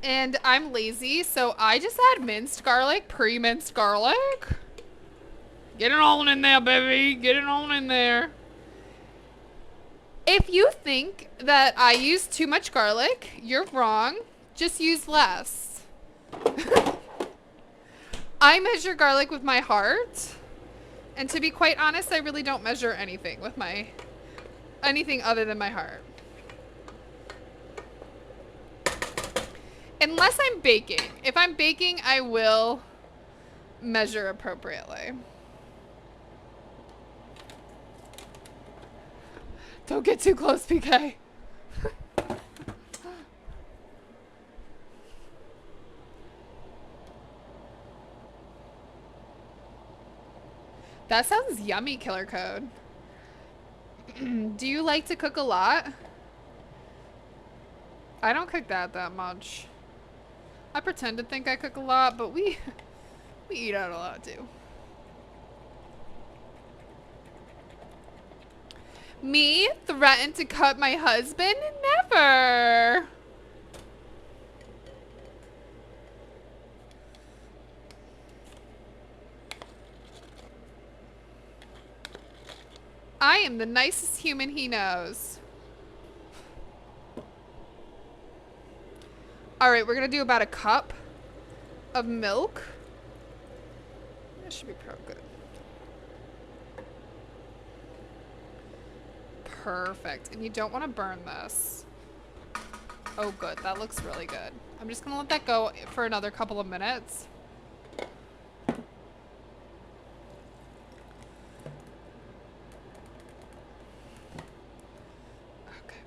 And I'm lazy, so I just add minced garlic, pre-minced garlic. Get it on in there, baby. Get it on in there. If you think that I use too much garlic, you're wrong. Just use less. I measure garlic with my heart. And to be quite honest, I really don't measure anything with anything other than my heart. Unless I'm baking. If I'm baking, I will measure appropriately. Don't get too close, PK. That sounds yummy, Killer Code. Do you like to cook a lot? I don't cook that much. I pretend to think I cook a lot, but we eat out a lot too. Me threaten to cut my husband? Never. I am the nicest human he knows. Alright, we're gonna do about a cup of milk. That should be good. Perfect. And you don't want to burn this. Oh, good. That looks really good. I'm just gonna let that go for another couple of minutes. Okay,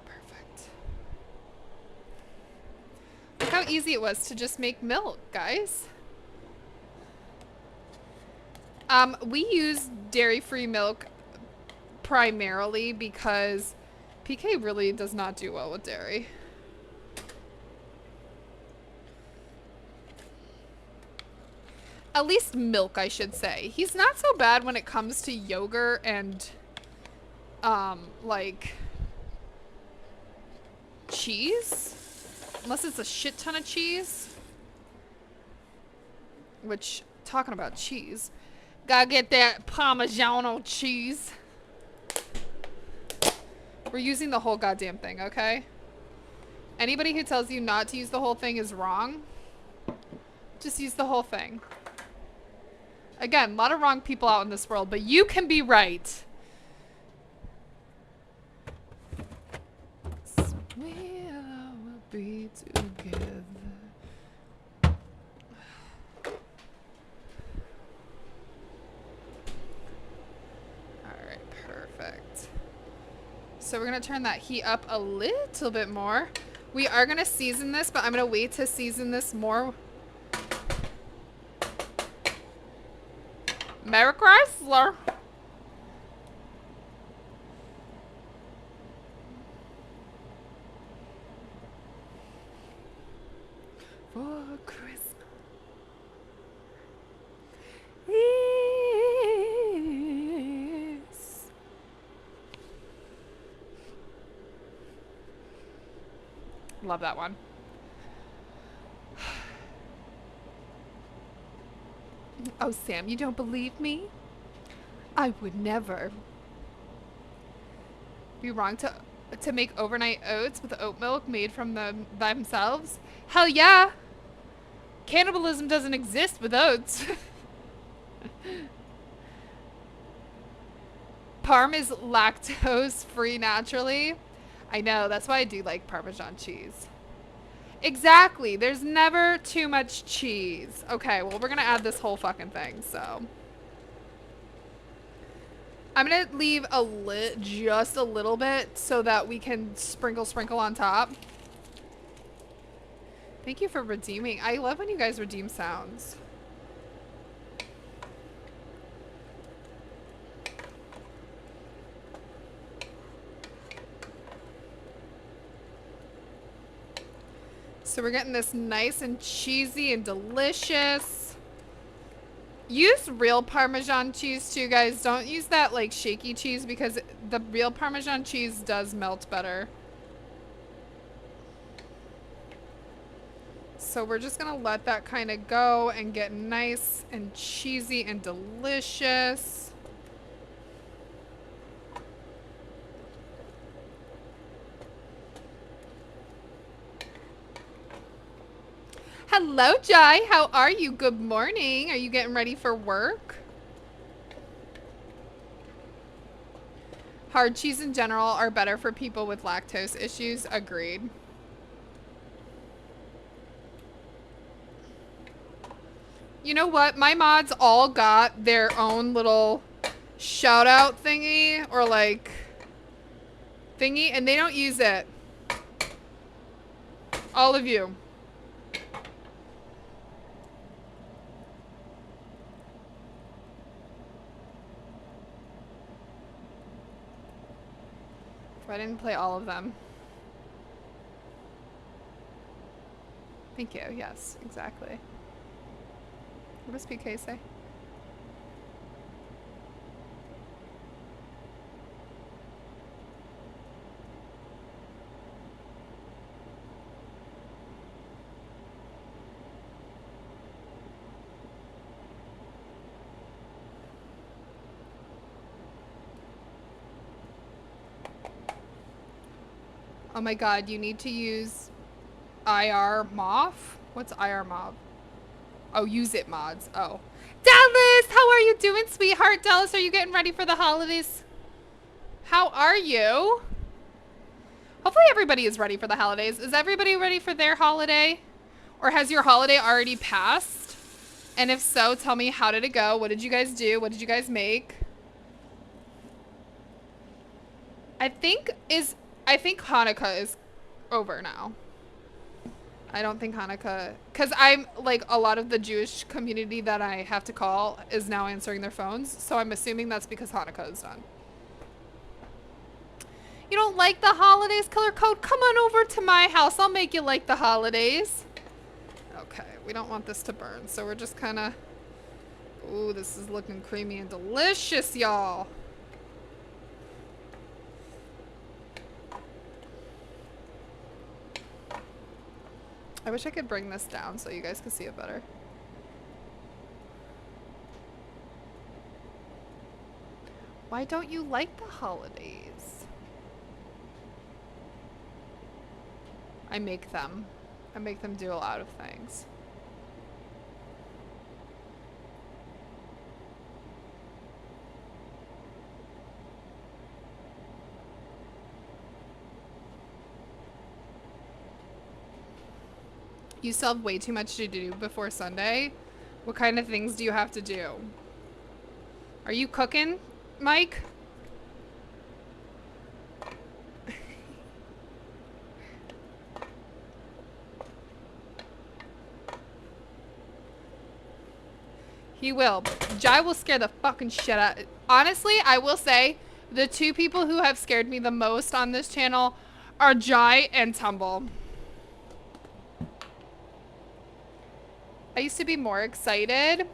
perfect. Look how easy it was to just make milk, guys. We use dairy-free milk primarily because PK really does not do well with dairy. At least milk, I should say. He's not so bad when it comes to yogurt and like cheese. Unless it's a shit ton of cheese. Which, talking about cheese. Gotta get that Parmigiano cheese. We're using the whole goddamn thing, okay? Anybody who tells you not to use the whole thing is wrong. Just use the whole thing. Again, a lot of wrong people out in this world, but you can be right. We will be together. Alright, perfect. So we're gonna turn that heat up a little bit more. We are gonna season this, but I'm gonna wait to season this more. Merry Chrysler. For Christmas. Yes. Love that one. Oh, Sam, you don't believe me? I would never be wrong to make overnight oats with oat milk made from them by themselves. Hell yeah! Cannibalism doesn't exist with oats. Parm is lactose free naturally. I know, that's why I do like Parmesan cheese. Exactly. There's never too much cheese. Okay, well, we're going to add this whole fucking thing, so. I'm going to leave just a little bit so that we can sprinkle on top. Thank you for redeeming. I love when you guys redeem sounds. So we're getting this nice and cheesy and delicious. Use real Parmesan cheese too, guys. Don't use that like shaky cheese because the real Parmesan cheese does melt better. So we're just gonna let that kind of go and get nice and cheesy and delicious. Hello, Jai. How are you? Good morning. Are you getting ready for work? Hard cheese in general are better for people with lactose issues. Agreed. You know what? My mods all got their own little shout out thingy or like thingy and they don't use it. All of you. I didn't play all of them. Thank you. Yes, exactly. What does PK say? Oh my god, you need to use IR MOV? What's IR MOV? Oh, use it mods. Oh. Dallas, how are you doing, sweetheart? Dallas, are you getting ready for the holidays? How are you? Hopefully everybody is ready for the holidays. Is everybody ready for their holiday? Or has your holiday already passed? And if so, tell me, how did it go? What did you guys do? What did you guys make? I think Hanukkah is over now. I don't think Hanukkah, because I'm like a lot of the Jewish community that I have to call is now answering their phones. So I'm assuming that's because Hanukkah is done. You don't like the holidays, color code? Come on over to my house. I'll make you like the holidays. Okay, we don't want this to burn. So we're just kind of, ooh, this is looking creamy and delicious, y'all. I wish I could bring this down so you guys could see it better. Why don't you like the holidays? I make them. I make them do a lot of things. You still have way too much to do before Sunday. What kind of things do you have to do? Are you cooking, Mike? He will. Jai will scare the fucking shit out. Honestly, I will say the two people who have scared me the most on this channel are Jai and Tumble. I used to be more excited.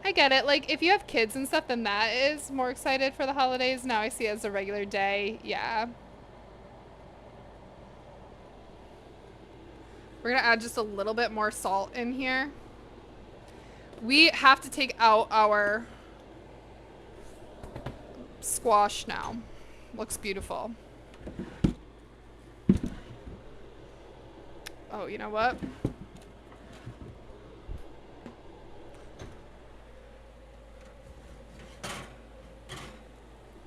I get it. Like, if you have kids and stuff, then that is more excited for the holidays. Now I see it as a regular day. Yeah. We're gonna add just a little bit more salt in here. We have to take out our squash now. Looks beautiful. Oh, you know what?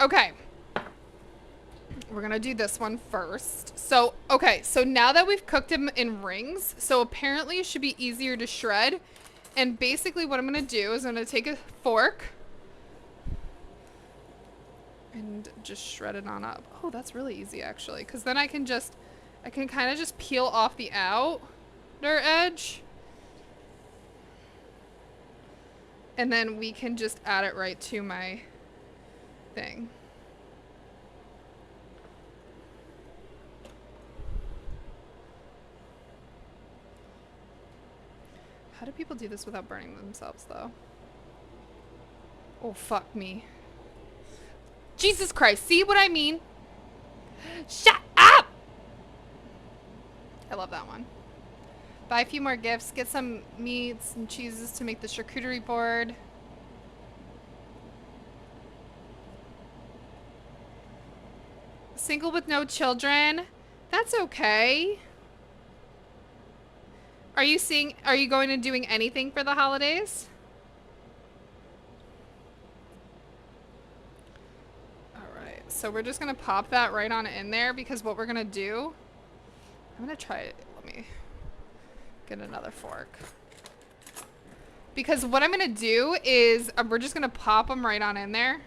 Okay. We're gonna do this one first. So, okay, so now that we've cooked them in rings, so apparently it should be easier to shred. And basically what I'm gonna do is I'm gonna take a fork and just shred it on up. Oh, that's really easy actually, because then I can kind of just peel off the outer edge. And then we can just add it right to my thing. How do people do this without burning themselves, though? Oh, fuck me. Jesus Christ, see what I mean? Shut up! I love that one. Buy a few more gifts, get some meats and cheeses to make the charcuterie board. Single with no children? That's okay. Are you going to doing anything for the holidays? All right, so we're just gonna pop that right on in there because what we're gonna do, I'm gonna try it. Let me get another fork. Because what I'm gonna do is we're just gonna pop them right on in there.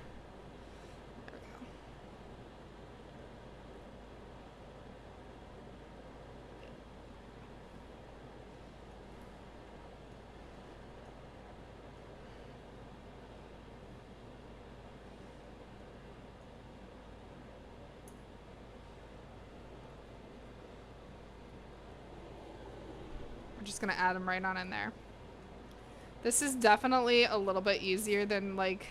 We're just gonna add them right on in there. This is definitely a little bit easier than like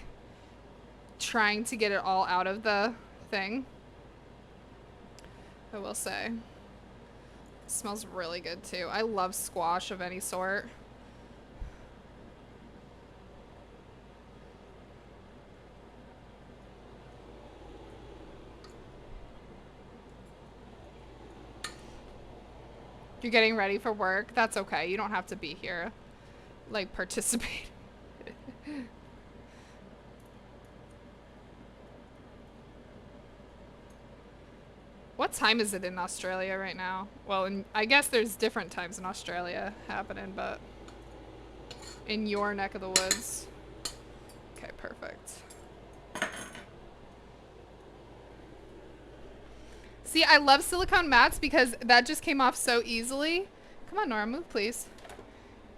trying to get it all out of the thing. I will say. It smells really good too. I love squash of any sort. You're getting ready for work? That's okay. You don't have to be here. Like, participate. What time is it in Australia right now? Well, I guess there's different times in Australia happening, but in your neck of the woods. Okay, perfect. See, I love silicone mats because that just came off so easily. Come on, Nora, move, please.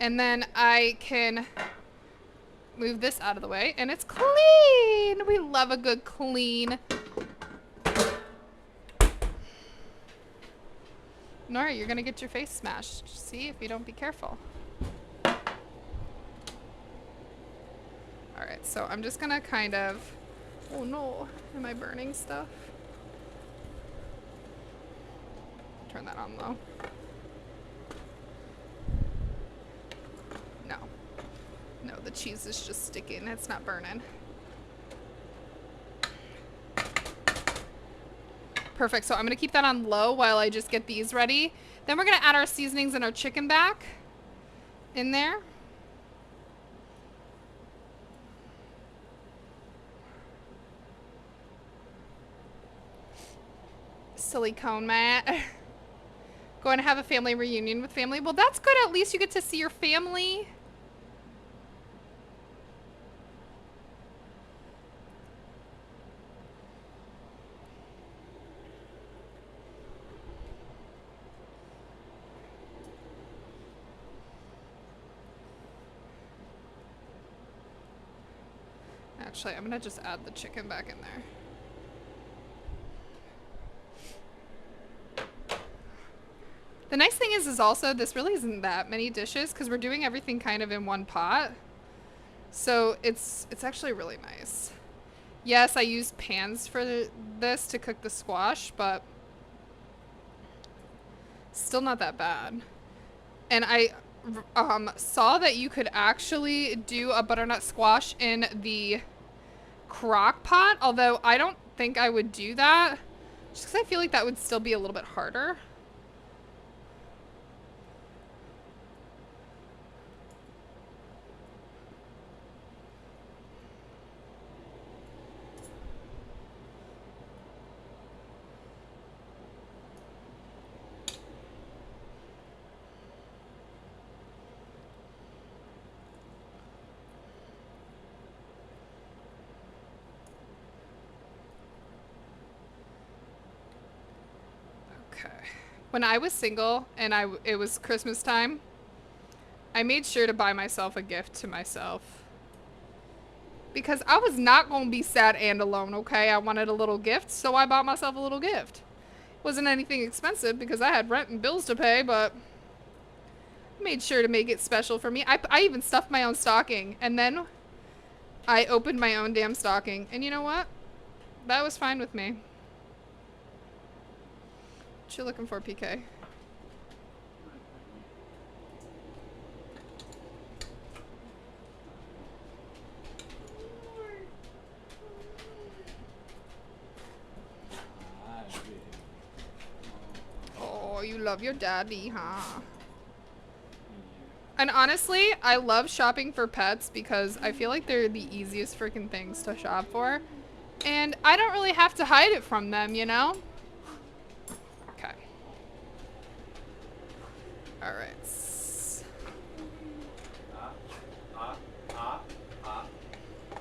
And then I can move this out of the way, and it's clean. We love a good clean. Nora, you're gonna get your face smashed. See, if you don't be careful. All right, so I'm just gonna kind of, oh no, am I burning stuff? Turn that on though. cheese is just sticking. It's not burning. Perfect. So I'm going to keep that on low while I just get these ready. Then we're going to add our seasonings and our chicken back in there. Silicone mat. Going to have a family reunion with family. Well, that's good. At least you get to see your family. Actually, I'm going to just add the chicken back in there. The nice thing is also this really isn't that many dishes because we're doing everything kind of in one pot. So it's actually really nice. Yes, I used pans for this to cook the squash, but still not that bad. And I saw that you could actually do a butternut squash in the crock pot, although I don't think I would do that just because I feel like that would still be a little bit harder. When I was single and it was Christmas time, I made sure to buy myself a gift to myself. Because I was not going to be sad and alone, okay? I wanted a little gift, so I bought myself a little gift. It wasn't anything expensive because I had rent and bills to pay, but I made sure to make it special for me. I even stuffed my own stocking, and then I opened my own damn stocking. And you know what? That was fine with me. What you looking for, PK? Oh, you love your daddy, huh? And honestly, I love shopping for pets because I feel like they're the easiest freaking things to shop for. And I don't really have to hide it from them, you know? All right.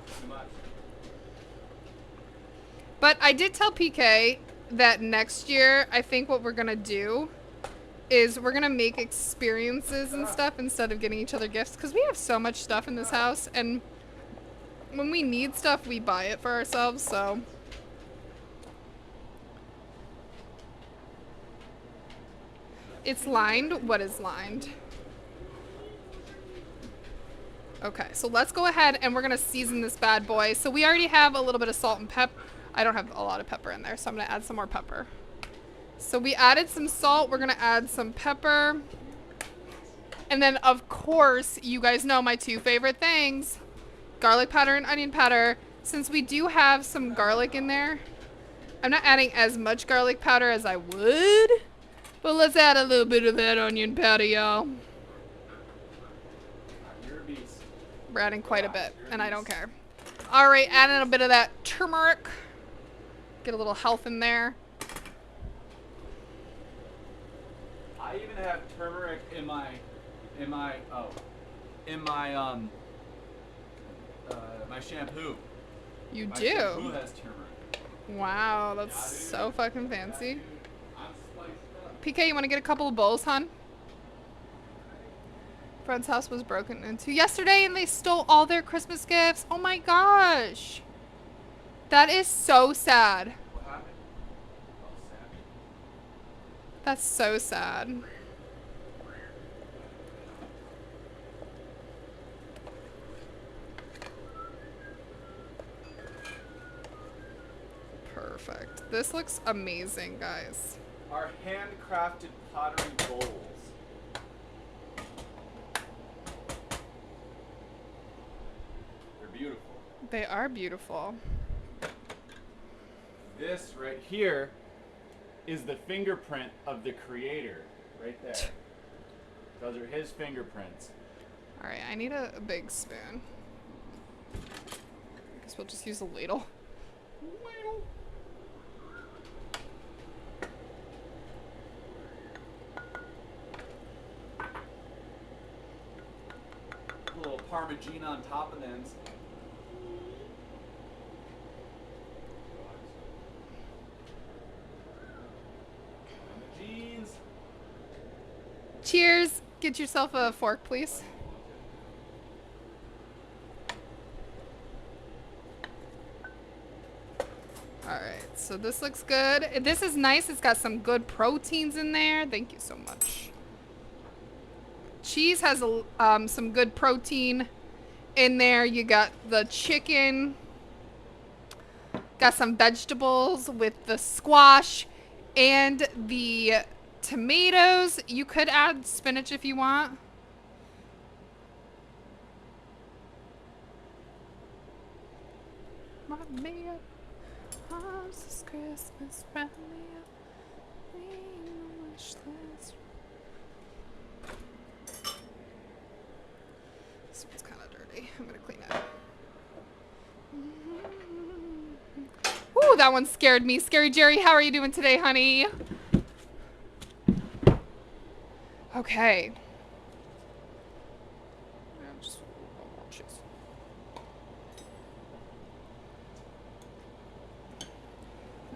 Too much.
But I did tell PK that next year, I think what we're going to do is we're going to make experiences and stuff instead of getting each other gifts. Because we have so much stuff in this house. And when we need stuff, we buy it for ourselves. So... It's lined. What is lined? Okay, so let's go ahead and we're gonna season this bad boy. So we already have a little bit of salt and pepper. I don't have a lot of pepper in there, so I'm gonna add some more pepper. So we added some salt. We're gonna add some pepper. And then, of course, you guys know my two favorite things. Garlic powder and onion powder. Since we do have some garlic in there, I'm not adding as much garlic powder as I would. But let's add a little bit of that onion powder, y'all. We're adding quite a bit, and I don't care. All right, adding a bit of that turmeric. Get a little health in there.
I even have turmeric in my shampoo.
You
My
do?
shampoo has turmeric.
Wow, that's so fucking fancy. PK, you want to get a couple of bowls, hon? Friend's house was broken into yesterday and they stole all their Christmas gifts. Oh my gosh. That is so sad.
What happened? Oh, sad.
That's so sad. Perfect. This looks amazing, guys.
Our handcrafted pottery bowls.
They are beautiful.
This right here is the fingerprint of the creator. Right there. Those are his fingerprints.
Alright, I need a big spoon. Guess we'll just use a ladle.
A little Parmigiana on top of them.
Cheers! Get yourself a fork, please. Alright, so this looks good. This is nice. It's got some good proteins in there. Thank you so much. Cheese has some good protein in there. You got the chicken. Got some vegetables with the squash and the tomatoes. You could add spinach if you want. Mamma mia, this Christmas round me up. Wish list. This one's kind of dirty. I'm gonna clean it. Ooh, that one scared me. Scary Jerry, how are you doing today, honey? Okay.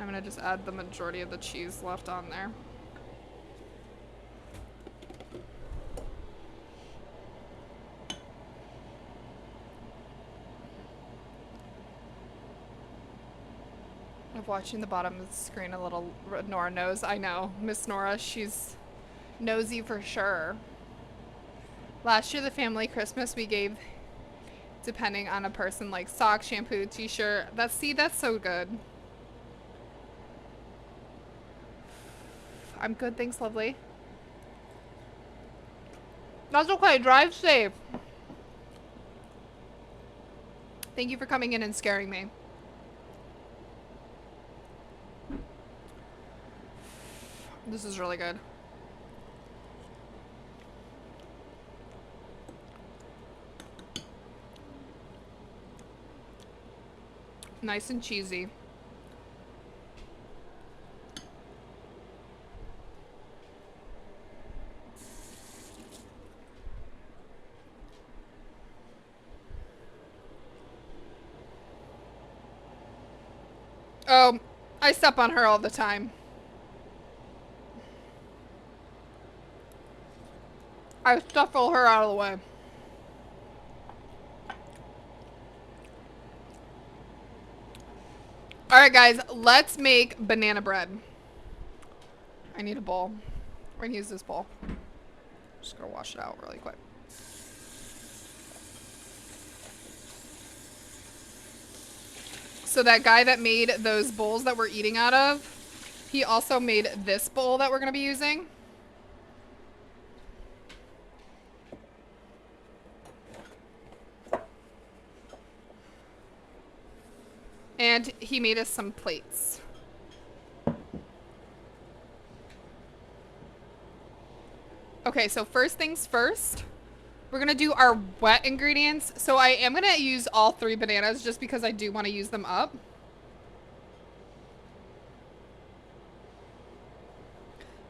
I'm gonna just add the majority of the cheese left on there. I'm watching the bottom of the screen a little. Nora knows. I know. Miss Nora, she's nosy for sure. Last year, the family Christmas we gave, depending on a person, like socks, shampoo, t-shirt. That's so good. I'm good, thanks, lovely. That's okay. Drive safe. Thank you for coming in and scaring me. This is really good. Nice and cheesy. Oh, I step on her all the time. I shuffle her out of the way. Alright guys, let's make banana bread. I need a bowl. We're gonna use this bowl. Just gonna wash it out really quick. So that guy that made those bowls that we're eating out of, he also made this bowl that we're gonna be using. And he made us some plates. Okay, so first things first, we're gonna do our wet ingredients. So I am gonna use all 3 bananas just because I do want to use them up.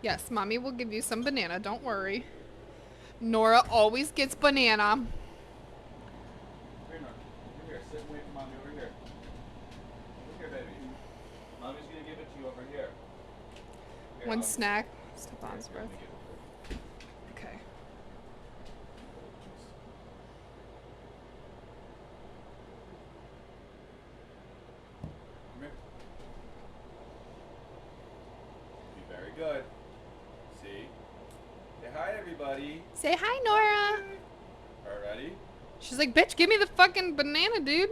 Yes, mommy will give you some banana, don't worry. Nora always gets banana.
Here, Nora. Over here. Sit and wait for mommy over here. Over here, baby. Mommy's gonna give it to you over here. Here,
One snack. Stefan's breath. Okay.
Come here. Be very good. See? Say hi, everybody.
Say hi, Nora.
All right, ready?
She's like, bitch, give me the fucking banana, dude.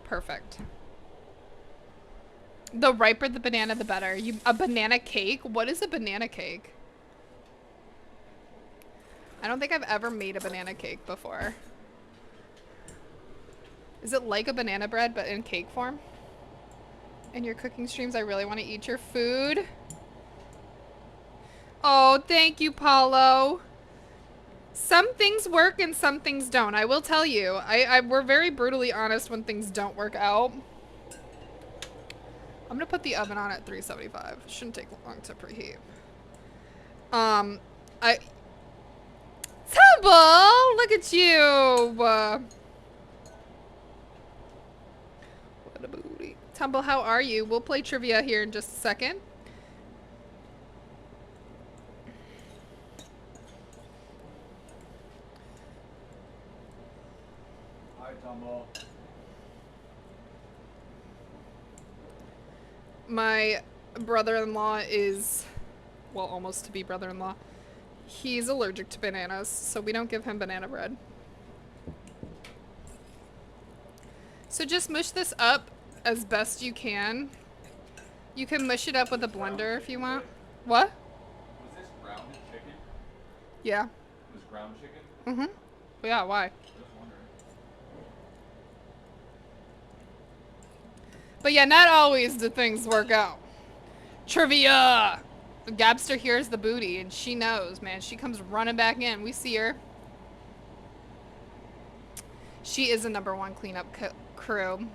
Perfect. The riper the banana, the better. A banana cake? What is a banana cake? I don't think I've ever made a banana cake before. Is it like a banana bread but in cake form? In your cooking streams, I really want to eat your food. Oh, thank you, Paulo. Some things work and some things don't. I will tell you. We're very brutally honest when things don't work out. I'm gonna put the oven on at 375. Shouldn't take long to preheat. Tumble! Look at you! What a booty. Tumble, how are you? We'll play trivia here in just a second.
Hi, Tumble.
My brother-in-law is, well, almost to be brother-in-law. He's allergic to bananas, so we don't give him banana bread. So just mush this up as best you can. You can mush it up with a blender if you want. What?
Was this ground chicken?
Yeah.
It was ground chicken?
Mm-hmm. Yeah, why?
Just wondering.
But yeah, not always do things work out. Trivia! Gabster hears the booty, and she knows, man. She comes running back in. We see her. She is a #1 cleanup crew.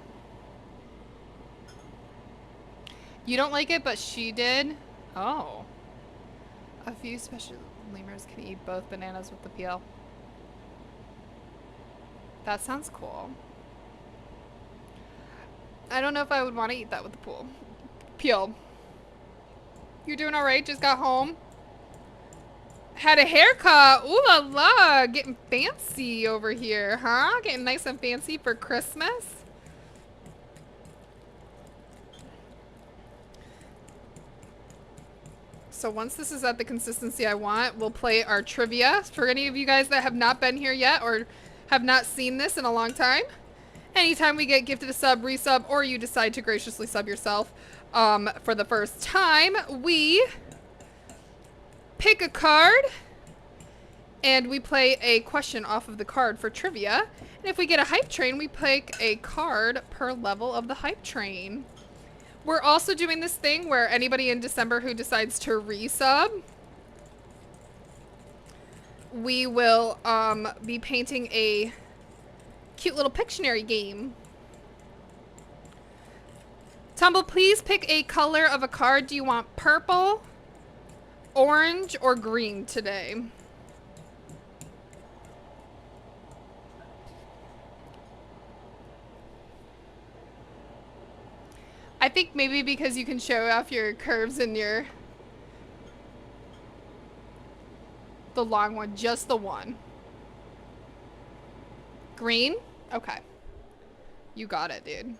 You don't like it, but she did? Oh. A few special lemurs can eat both bananas with the peel. That sounds cool. I don't know if I would want to eat that with the peel. You doing alright? Just got home? Had a haircut. Ooh la la. Getting fancy over here, huh? Getting nice and fancy for Christmas. So once this is at the consistency I want, we'll play our trivia. For any of you guys that have not been here yet or have not seen this in a long time, anytime we get gifted a sub, resub, or you decide to graciously sub yourself for the first time, we pick a card and we play a question off of the card for trivia. And if we get a hype train, we pick a card per level of the hype train. We're also doing this thing where anybody in December who decides to resub, we will be painting a cute little Pictionary game. Tumble, please pick a color of a card. Do you want purple, orange, or green today? I think maybe because you can show off your curves and the long one, just the one. Green? Okay. You got it, dude.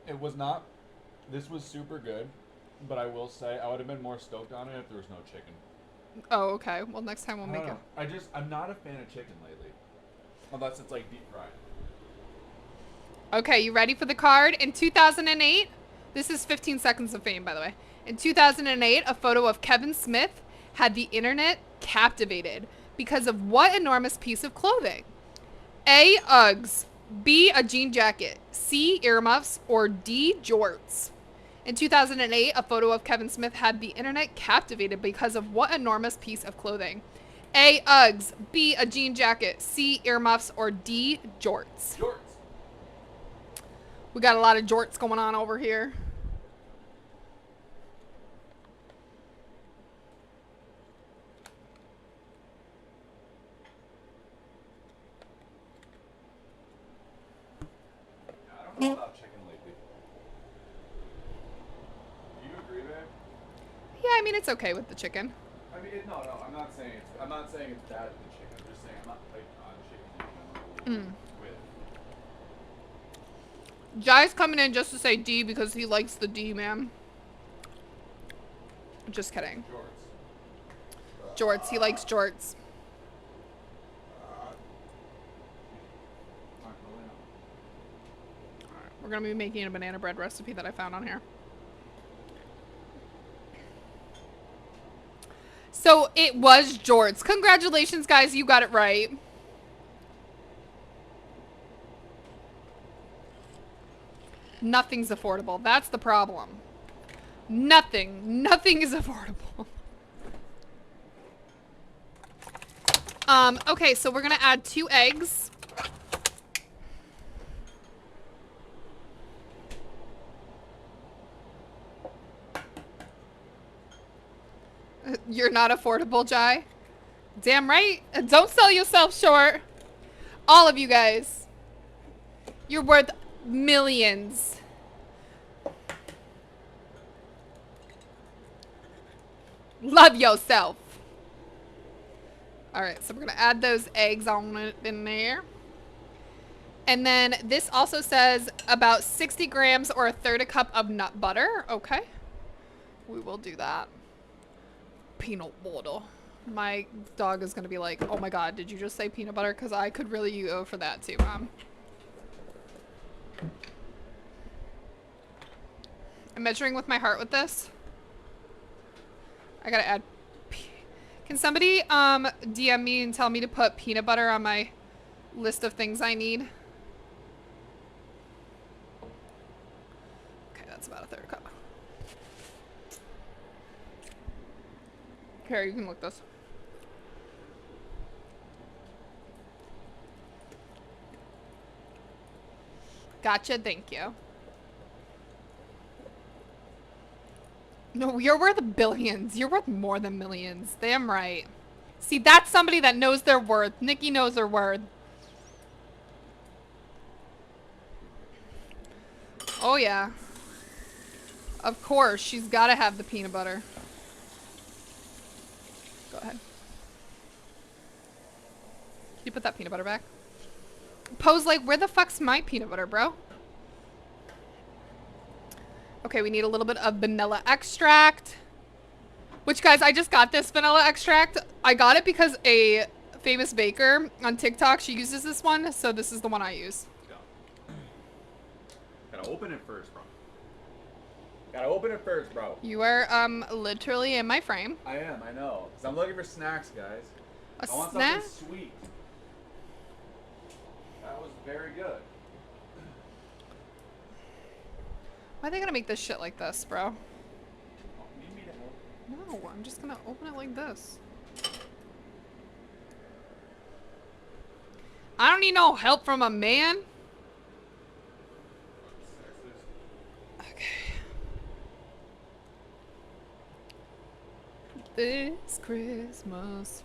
It was not. This was super good, but I will say I would have been more stoked on it if there was no chicken.
Oh, okay. Well, next time we'll make it.
I'm not a fan of chicken lately, unless it's like deep fried.
Okay, you ready for the card? In 2008, this is 15 seconds of fame, by the way. In 2008, a photo of Kevin Smith had the internet captivated because of what enormous piece of clothing? A, Uggs, B, a jean jacket, C, earmuffs, or D, jorts. In 2008, a photo of Kevin Smith had the internet captivated because of what enormous piece of clothing? A, Uggs, B, a jean jacket, C, earmuffs, or D, jorts.
Jorts.
We got a lot of jorts going on over here.
I don't know about chicken lately. Do you agree, babe?
Yeah, I mean, it's okay with the chicken.
I mean, no, I'm not saying it's bad with the chicken. I'm just saying I'm not like on chicken in general.
Jai's coming in just to say D because he likes the D, man. Just kidding. Jorts. He likes jorts. We're going to be making a banana bread recipe that I found on here. So it was jorts. Congratulations, guys. You got it right. Nothing's affordable. That's the problem. Nothing is affordable. Okay, so we're gonna add 2 eggs. You're not affordable, Jai. Damn right. Don't sell yourself short. All of you guys. You're worth millions. Love yourself. All right, so we're gonna add those eggs on it in there. And then this also says about 60 grams or 1/3 cup of nut butter. Okay, we will do that. Peanut butter. My dog is gonna be like, oh my God, did you just say peanut butter? Because I could really go for that too, Mom. I'm measuring with my heart with this. I gotta add. Can somebody DM me and tell me to put peanut butter on my list of things I need? Okay, that's about 1/3 cup. Here, you can look this. Gotcha, thank you. No, you're worth billions. You're worth more than millions. Damn right. See, that's somebody that knows their worth. Nikki knows her worth. Oh, yeah. Of course, she's got to have the peanut butter. Go ahead. Can you put that peanut butter back? Poe's like, where the fuck's my peanut butter, bro? Okay, we need a little bit of vanilla extract. Which, guys, I just got this vanilla extract. I got it because a famous baker on TikTok, she uses this one. So this is the one I use.
Gotta open it first, bro. Gotta open it first, bro.
You are literally in my frame.
I am, I know. Because I'm looking for snacks, guys.
A
I want
snack?
something sweet. That was very good.
Why are they gonna make this shit like this, bro?
Oh, need me to help?
No, I'm just gonna open it like this. I don't need no help from a man. Okay. This Christmas.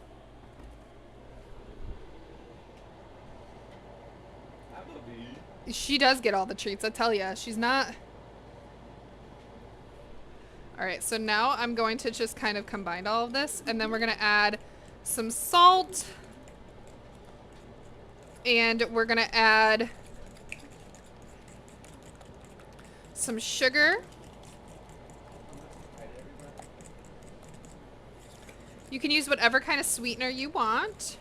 I love you.
She does get all the treats, I tell ya. She's not... Alright, so now I'm going to just kind of combine all of this, and then we're gonna add some salt. And we're gonna add some sugar. You can use whatever kind of sweetener you want.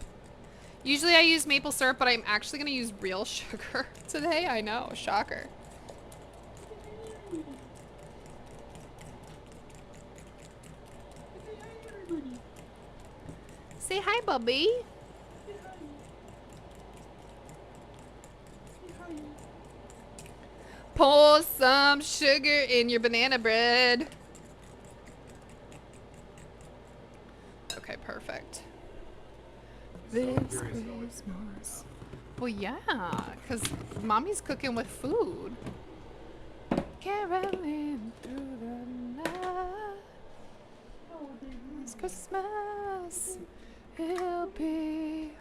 Usually I use maple syrup, but I'm actually gonna use real sugar today. I know, shocker. Say hi, Bubby. Pour some sugar in your banana bread. Okay, perfect. This Christmas. Well, yeah, because mommy's cooking with food. Caroling through the night. This Christmas, it'll be...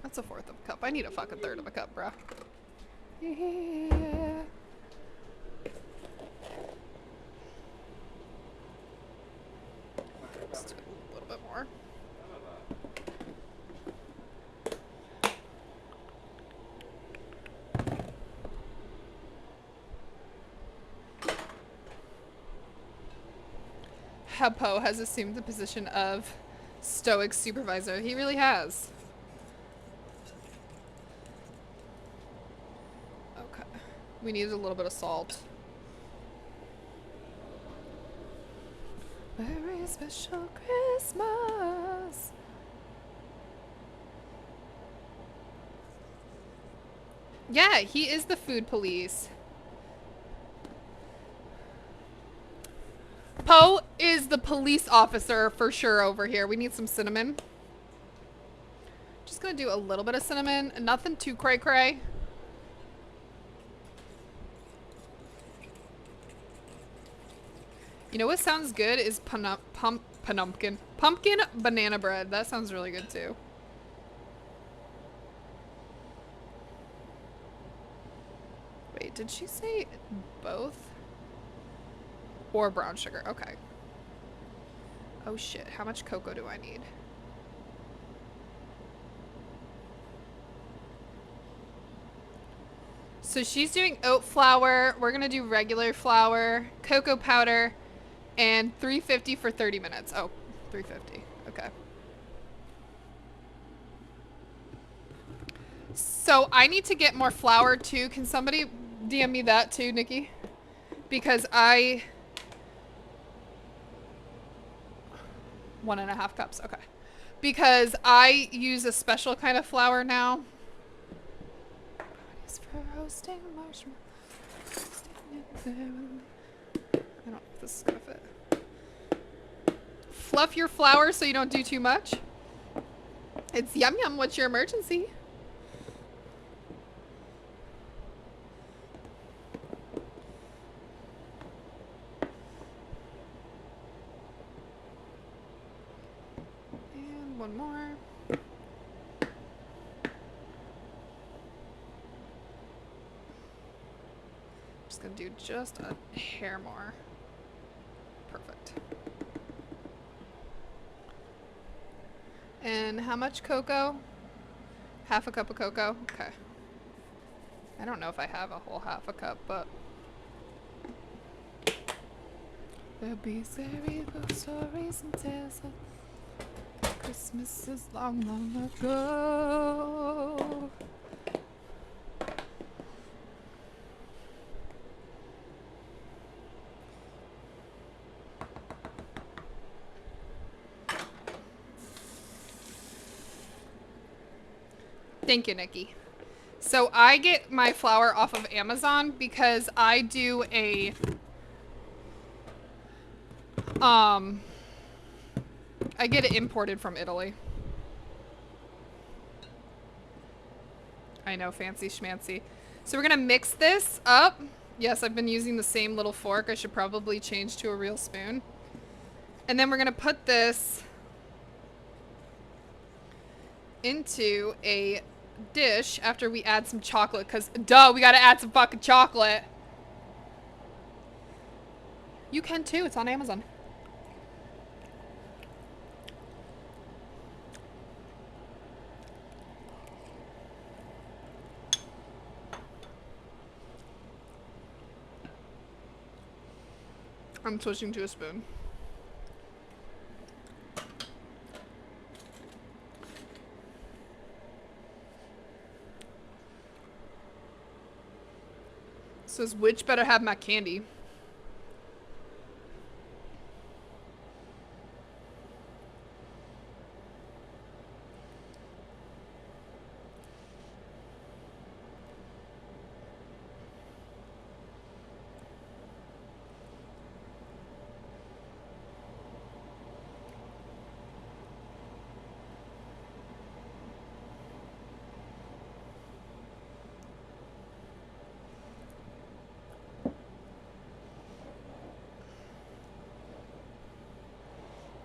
That's 1/4 of a cup. I need a fucking 1/3 of a cup, bro. Yeah. Let's do a little bit more. How Poe has assumed the position of stoic supervisor. He really has. Okay. We need a little bit of salt. Very special Christmas. Yeah, he is the food police. Poe is the police officer for sure over here. We need some cinnamon. Just gonna do a little bit of cinnamon. Nothing too cray-cray. You know what sounds good is pumpkin banana bread. That sounds really good too. Wait, did she say both? Or brown sugar. Okay. Oh shit, how much cocoa do I need? So she's doing oat flour. We're gonna do regular flour, cocoa powder, and 350 for 30 minutes. Oh, 350. Okay. So I need to get more flour too. Can somebody DM me that too, Nikki? Because 1.5 cups. Okay. Because I use a special kind of flour now. For roasting marshmallows. I don't know if this is gonna fit. Fluff your flour so you don't do too much. It's yum yum. What's your emergency? And one more. Just gonna do just a hair more. Perfect. And how much cocoa? Half a cup of cocoa? Okay. I don't know if I have a whole half a cup, but there'll be stories and tales of Christmases long, long ago. Thank you, Nikki. So I get my flour off of Amazon because I do a I get it imported from Italy. I know, fancy schmancy. So we're gonna mix this up. Yes, I've been using the same little fork. I should probably change to a real spoon. And then we're gonna put this into a dish after we add some chocolate, because duh, we gotta add some fucking chocolate. You can too, it's on Amazon. I'm switching to a spoon. Says which better have my candy.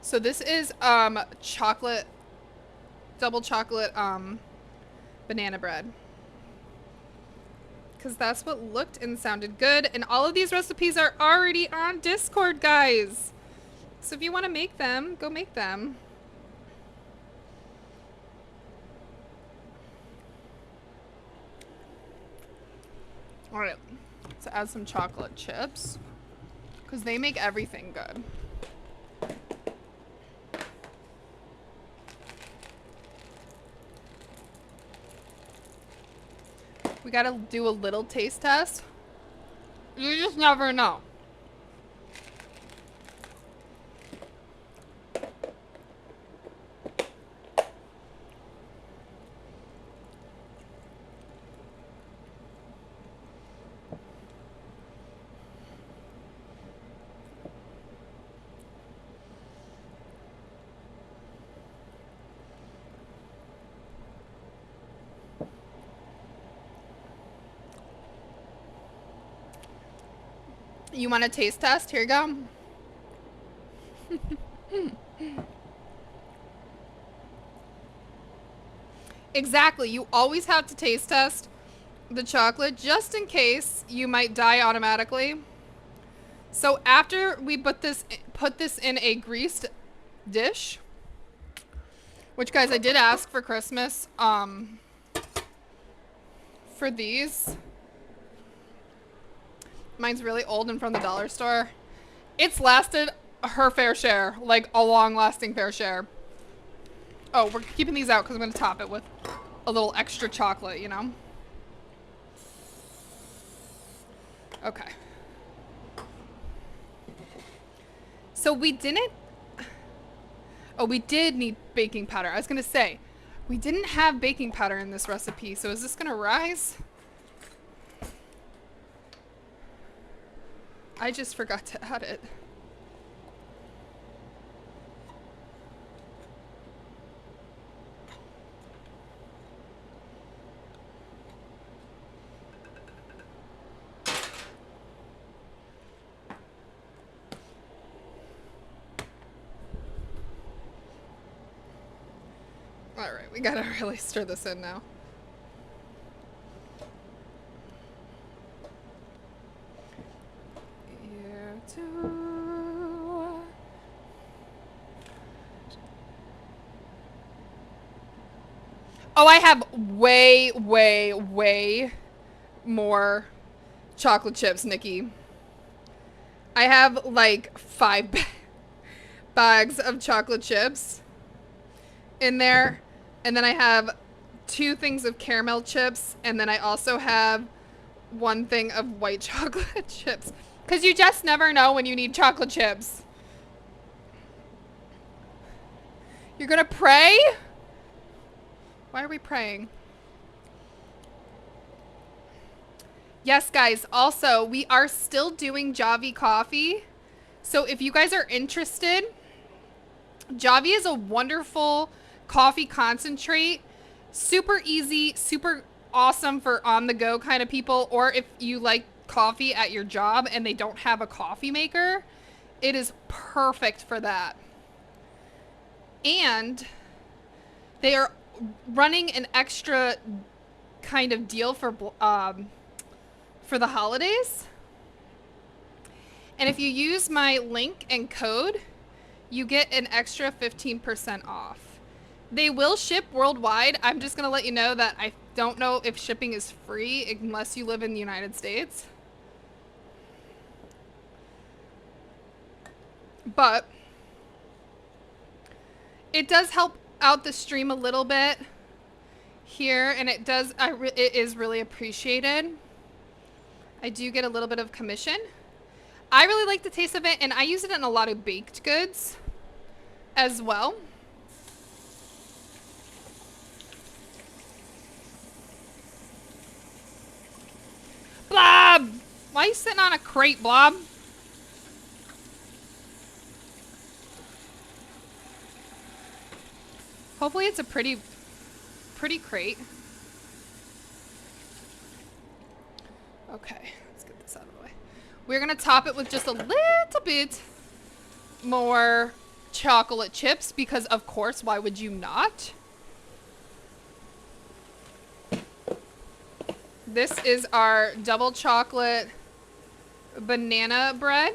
So this is chocolate, double chocolate banana bread. Because that's what looked and sounded good. And all of these recipes are already on Discord, guys. So if you want to make them, go make them. Alright, so add some chocolate chips. Because they make everything good. We gotta do a little taste test. You just never know. You want a taste test? Here you go. Exactly. You always have to taste test the chocolate just in case you might die automatically. So after we put this in a greased dish, which guys, I did ask for Christmas for these. Mine's really old and from the dollar store. It's lasted her fair share, like a long-lasting fair share. Oh, we're keeping these out because I'm going to top it with a little extra chocolate, you know? Okay. So we didn't... Oh, we did need baking powder. I was going to say, we didn't have baking powder in this recipe, so is this going to rise? I just forgot to add it. Alright, we gotta really stir this in now. Here to... Oh, I have way, way, way more chocolate chips, Nikki. I have like 5 bags of chocolate chips in there. And then I have 2 things of caramel chips. And then I also have 1 thing of white chocolate chips. Because you just never know when you need chocolate chips. You're gonna pray? Why are we praying? Yes, guys. Also, we are still doing Javi coffee. So if you guys are interested, Javi is a wonderful coffee concentrate. Super easy, super awesome for on-the-go kind of people. Or if you like coffee at your job and they don't have a coffee maker, it is perfect for that. And they are running an extra kind of deal for the holidays. And if you use my link and code, you get an extra 15% off. They will ship worldwide. I'm just going to let you know that I don't know if shipping is free unless you live in the United States. But it does help out the stream a little bit here, and it does it is really appreciated. I do get a little bit of commission. I really like the taste of it, and I use it in a lot of baked goods as well. Blob! Why are you sitting on a crate, Blob? Hopefully it's a pretty crate. Okay, let's get this out of the way. We're gonna top it with just a little bit more chocolate chips because, of course, why would you not? This is our double chocolate banana bread.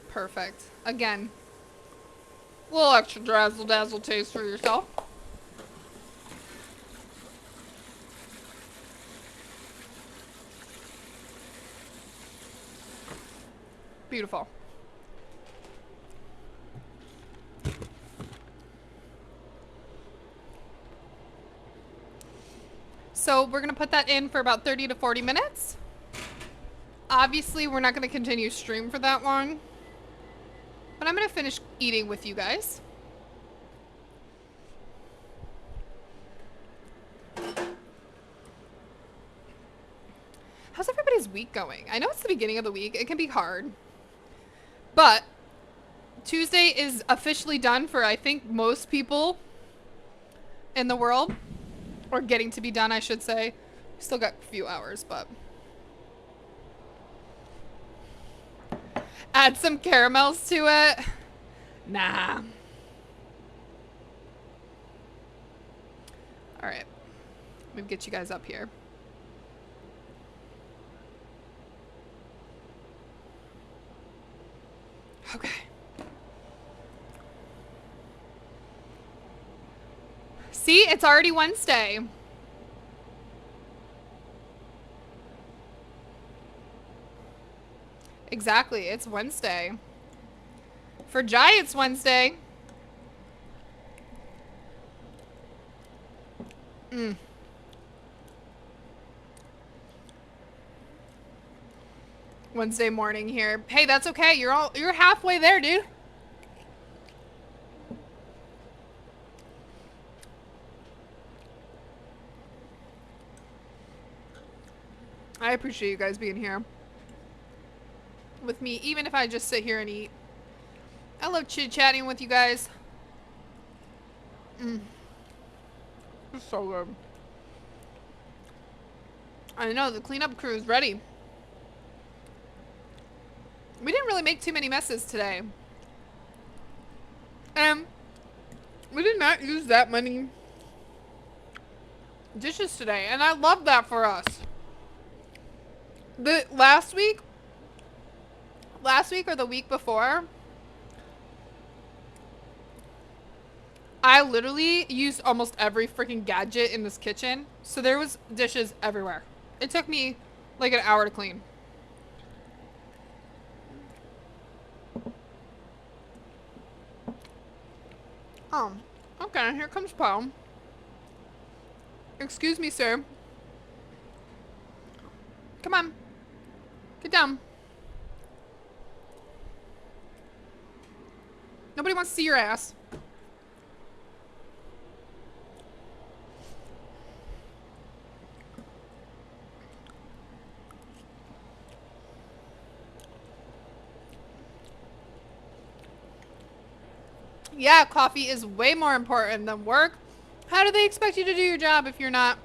Perfect. Again, a little extra razzle dazzle taste for yourself. Beautiful. So we're going to put that in for about 30 to 40 minutes. Obviously, we're not going to continue stream for that long. But I'm going to finish eating with you guys. How's everybody's week going? I know it's the beginning of the week. It can be hard. But Tuesday is officially done for, I think, most people in the world. Or getting to be done, I should say. Still got a few hours, but... Add some caramels to it. Nah. Alright. Let me get you guys up here. Okay. See, it's already Wednesday. Exactly, it's Wednesday. For Jai, it's Wednesday. Wednesday morning here. Hey, that's okay. You're halfway there, dude. I appreciate you guys being here with me, even if I just sit here and eat. I love chit-chatting with you guys. It's so good. I know, the cleanup crew is ready. We didn't really make too many messes today. We did not use that many dishes today, and I love that for us. The last week or the week before, I literally used almost every freaking gadget in this kitchen, so there was dishes everywhere. It took me like an hour to clean. Oh, okay, here comes Paul. Excuse me, sir. Come on. Get down. Nobody wants to see your ass. Yeah, coffee is way more important than work. How do they expect you to do your job if you're not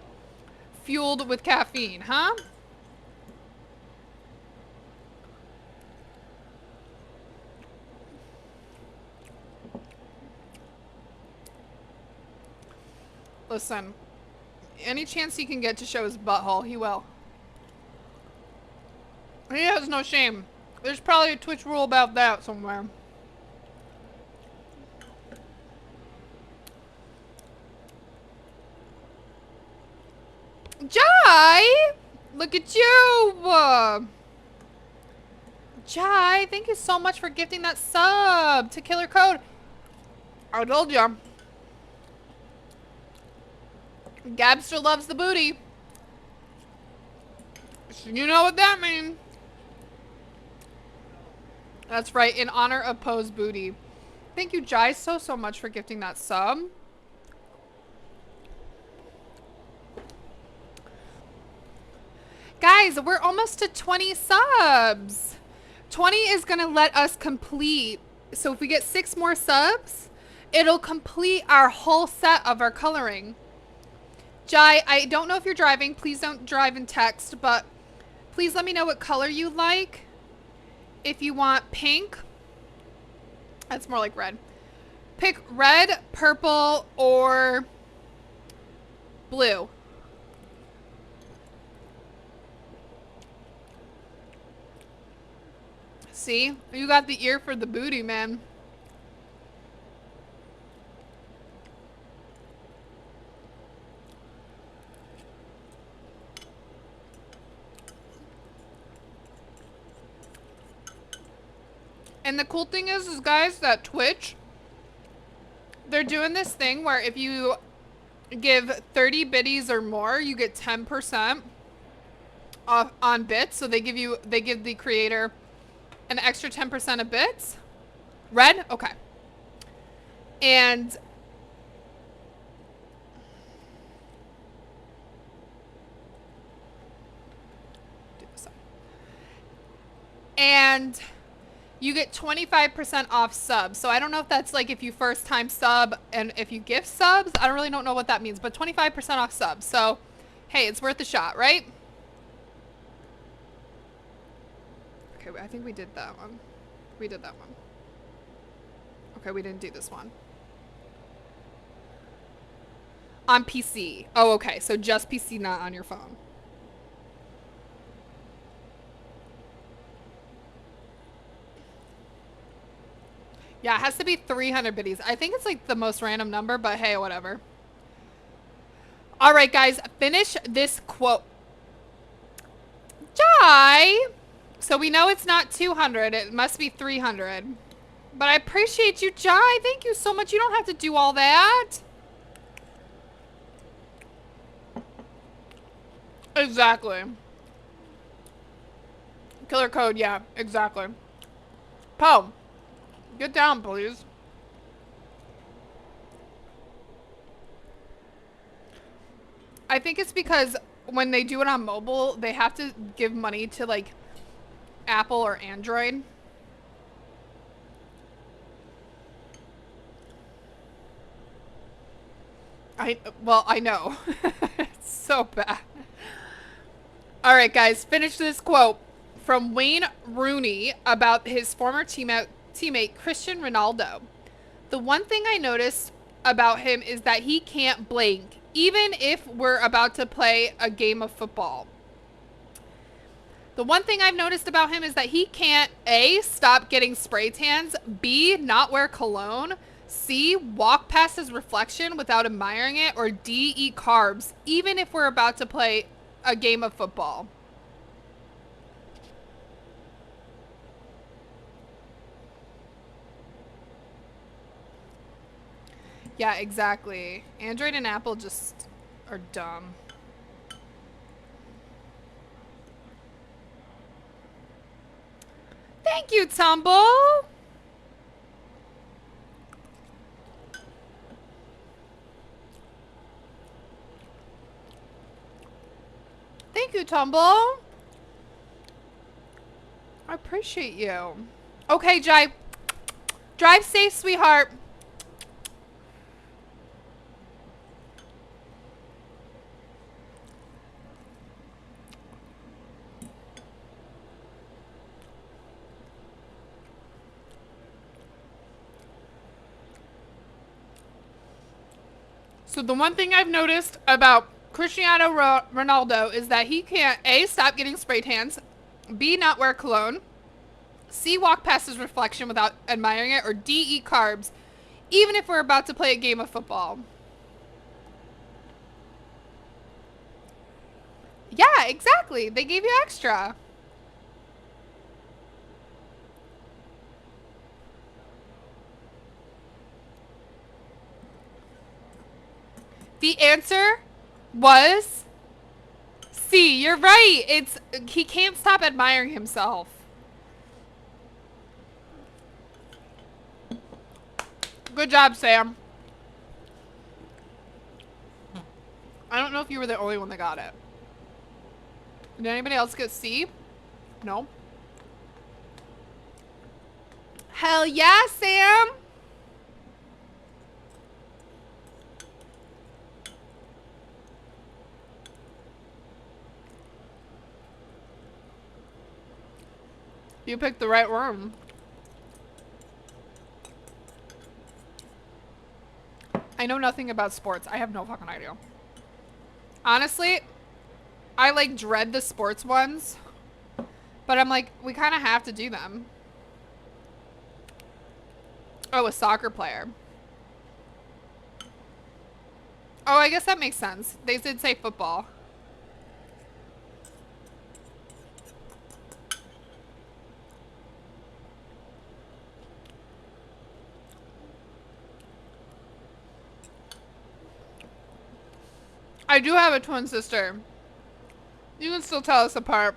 fueled with caffeine, huh? Listen, any chance he can get to show his butthole, he will. He has no shame. There's probably a Twitch rule about that somewhere. Jai! Look at you! Jai, thank you so much for gifting that sub to Killer Code. I told ya. Gabster loves the booty. You know what that means. That's right, in honor of Poe's booty. Thank you, Jai, so much for gifting that sub. Guys, we're almost to 20 subs. 20 is gonna let us complete. So if we get 6 more subs, it'll complete our whole set of our coloring. Jai, I don't know if you're driving. Please don't drive and text, but please let me know what color you like. If you want pink, that's more like red. Pick red, purple, or blue. See? You got the ear for the booty, man. And the cool thing is guys, that Twitch, they're doing this thing where if you give 30 biddies or more, you get 10% off on bits. So they give the creator an extra 10% of bits. Red? Okay. And You get 25% off subs. So I don't know if that's like if you first time sub and if you gift subs. I really don't know what that means, but 25% off subs. So, hey, it's worth a shot, right? Okay, I think we did that one. We did that one. Okay, we didn't do this one. On PC. Oh, okay. So just PC, not on your phone. Yeah, it has to be 300 biddies. I think it's like the most random number, but hey, whatever. All right, guys, finish this quote. Jai! So we know it's not 200. It must be 300. But I appreciate you, Jai. Thank you so much. You don't have to do all that. Exactly. Killer code, yeah, exactly. Poe, get down, please. I think it's because when they do it on mobile, they have to give money to like Apple or Android. Well, I know. It's so bad. All right, guys, finish this quote from Wayne Rooney about his former teammate Cristiano Ronaldo. The one thing I noticed about him is that he can't blink, even if we're about to play a game of football. The one thing I've noticed about him is that he can't A, stop getting spray tans, B, not wear cologne, C, walk past his reflection without admiring it, or D, eat carbs, even if we're about to play a game of football. Yeah, exactly. Android and Apple just are dumb. Thank you, Tumble. Thank you, Tumble. I appreciate you. Okay, Jai. Drive safe, sweetheart. So the one thing I've noticed about Cristiano Ronaldo is that he can't A, stop getting spray tans, B, not wear cologne, C, walk past his reflection without admiring it, or D, eat carbs, even if we're about to play a game of football. Yeah, exactly. They gave you extra. The answer was C. You're right. He can't stop admiring himself. Good job, Sam. I don't know if you were the only one that got it. Did anybody else get C? No. Hell yeah, Sam. You picked the right one. I know nothing about sports. I have no fucking idea. Honestly, I like dread the sports ones, but I'm like, we kind of have to do them. Oh, a soccer player. Oh, I guess that makes sense. They did say football. I do have a twin sister. You can still tell us apart.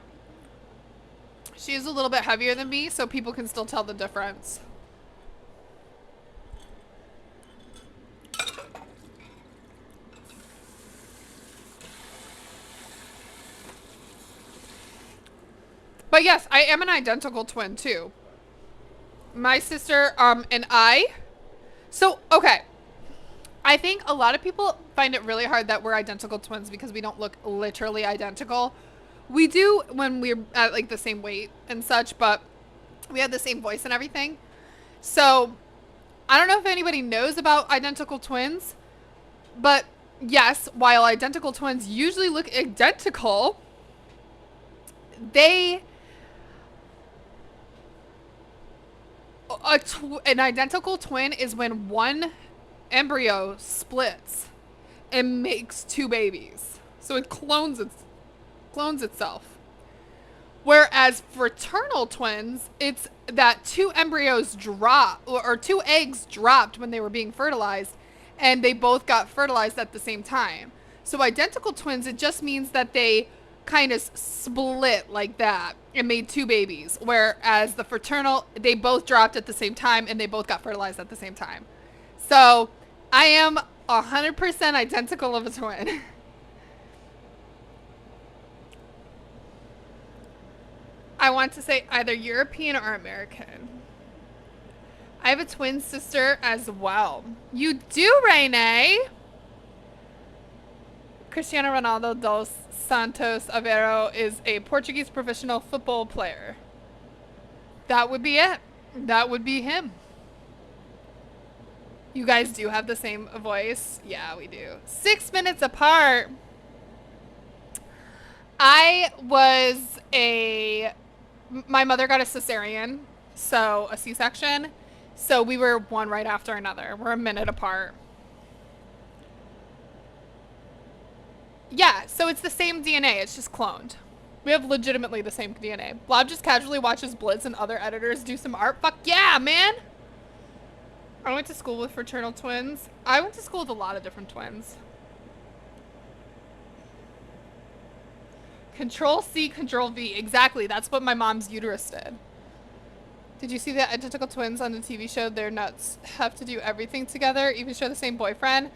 She's a little bit heavier than me, so people can still tell the difference. But yes, I am an identical twin too. My sister and I. So, okay. I think a lot of people find it really hard that we're identical twins because we don't look literally identical. We do when we're at like the same weight and such, but we have the same voice and everything. So, I don't know if anybody knows about identical twins, but yes, while identical twins usually look identical, they an identical twin is when one embryo splits and makes two babies. So it clones itself. Whereas fraternal twins, it's that two embryos drop or two eggs dropped when they were being fertilized and they both got fertilized at the same time. So identical twins, it just means that they kind of split like that and made two babies. Whereas the fraternal, they both dropped at the same time and they both got fertilized at the same time. So I am 100% identical of a twin. I want to say either European or American. I have a twin sister as well. You do, Renee? Cristiano Ronaldo dos Santos Aveiro is a Portuguese professional football player. That would be it. That would be him. You guys do have the same voice? Yeah, we do. 6 minutes apart. My mother got a cesarean, so a C-section. So we were one right after another. We're a minute apart. Yeah, so it's the same DNA. It's just cloned. We have legitimately the same DNA. Blob just casually watches Blitz and other editors do some art. Fuck yeah, man! I went to school with fraternal twins. I went to school with a lot of different twins. Control C, Control V. Exactly. That's what my mom's uterus did. Did you see the identical twins on the TV show? Their nuts have to do everything together, even share the same boyfriend.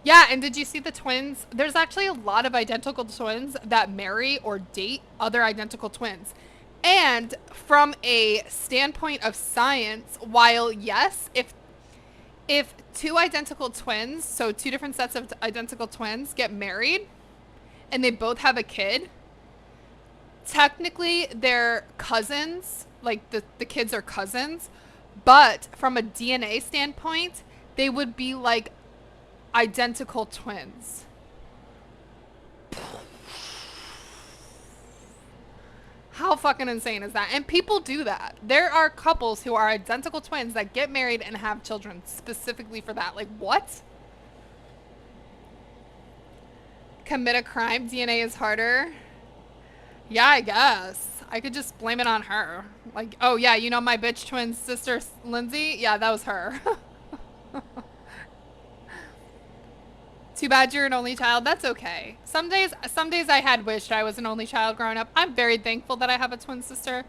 Yeah, and did you see the twins? There's actually a lot of identical twins that marry or date other identical twins. And from a standpoint of science, while yes, if two identical twins, so two different sets of identical twins get married and they both have a kid, technically they're cousins, like the kids are cousins, but from a DNA standpoint, they would be like identical twins. How fucking insane is that? And people do that. There are couples who are identical twins that get married and have children specifically for that. Like, what? Commit a crime, DNA is harder. Yeah, I guess. I could just blame it on her. Like, oh yeah, you know my bitch twin sister, Lindsay? Yeah, that was her. Too bad you're an only child. That's okay. Some days I had wished I was an only child growing up. I'm very thankful that I have a twin sister.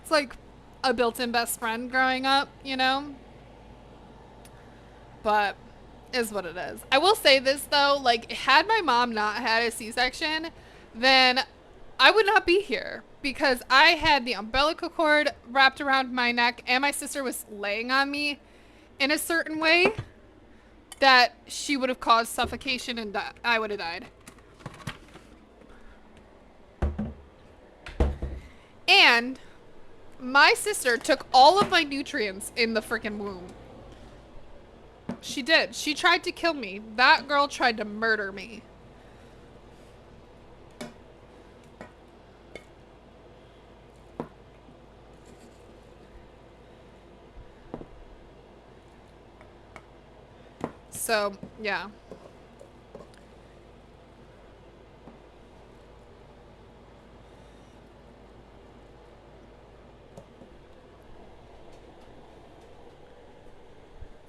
It's like a built-in best friend growing up, you know? But is what it is. I will say this though, like had my mom not had a C-section, then I would not be here because I had the umbilical cord wrapped around my neck and my sister was laying on me in a certain way that she would have caused suffocation and I would have died. And my sister took all of my nutrients in the freaking womb. She did. She tried to kill me. That girl tried to murder me. So, yeah.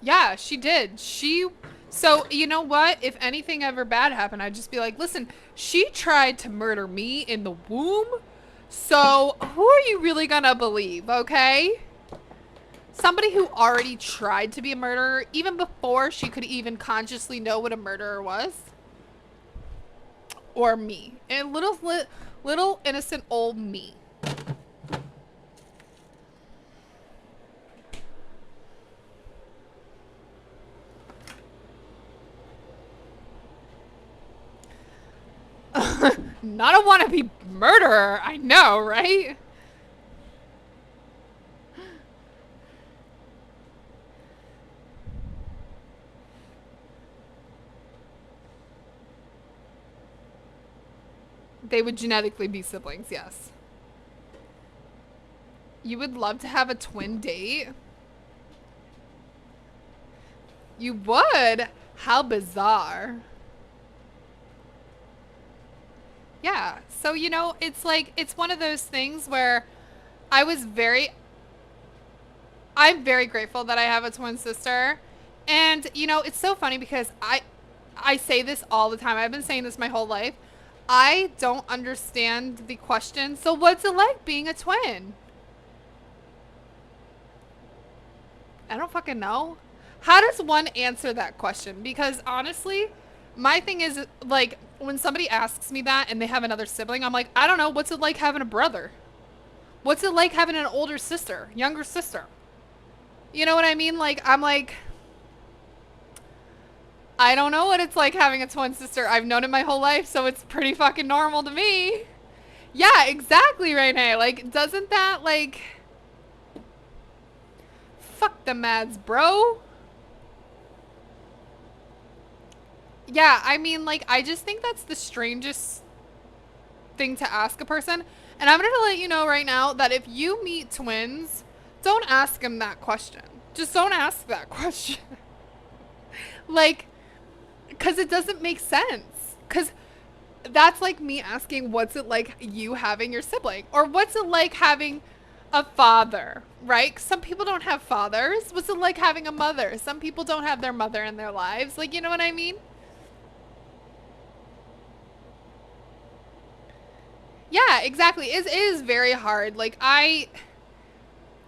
Yeah, she did. So, you know what? If anything ever bad happened, I'd just be like, listen, she tried to murder me in the womb. So, who are you really gonna believe, okay? Somebody who already tried to be a murderer, even before she could even consciously know what a murderer was. Or me. And little innocent old me. Not a wannabe murderer. I know, right? They would genetically be siblings, yes. You would love to have a twin date? You would? How bizarre. Yeah. So, it's like, it's one of those things where I was very, I'm very grateful that I have a twin sister. And, it's so funny because I say this all the time. I've been saying this my whole life. I don't understand the question. So what's it like being a twin? I don't fucking know. How does one answer that question? Because honestly, my thing is like when somebody asks me that and they have another sibling, I'm like, I don't know. What's it like having a brother? What's it like having an older sister, younger sister? You know what I mean? Like, I'm like, I don't know what it's like having a twin sister. I've known it my whole life, so it's pretty fucking normal to me. Yeah, exactly, Renee. Like, doesn't that, like, fuck the mads, bro? Yeah, I mean, like, I just think that's the strangest thing to ask a person. And I'm going to let you know right now that if you meet twins, don't ask them that question. Just don't ask that question. Like, because it doesn't make sense. Because that's like me asking, what's it like you having your sibling? Or what's it like having a father, right? Some people don't have fathers. What's it like having a mother? Some people don't have their mother in their lives. Like, you know what I mean? Yeah, exactly. It is very hard. Like, I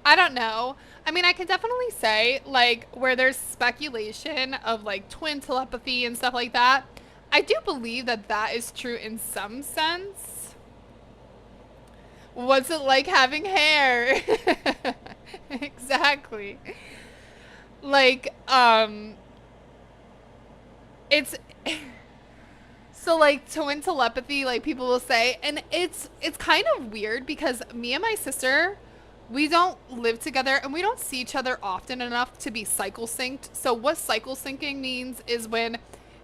don't know. I mean, I can definitely say, like, where there's speculation of, like, twin telepathy and stuff like that, I do believe that that is true in some sense. What's it like having hair? Exactly. Like, it's so like twin telepathy, like people will say, and it's kind of weird because me and my sister, we don't live together and we don't see each other often enough to be cycle synced. So what cycle syncing means is when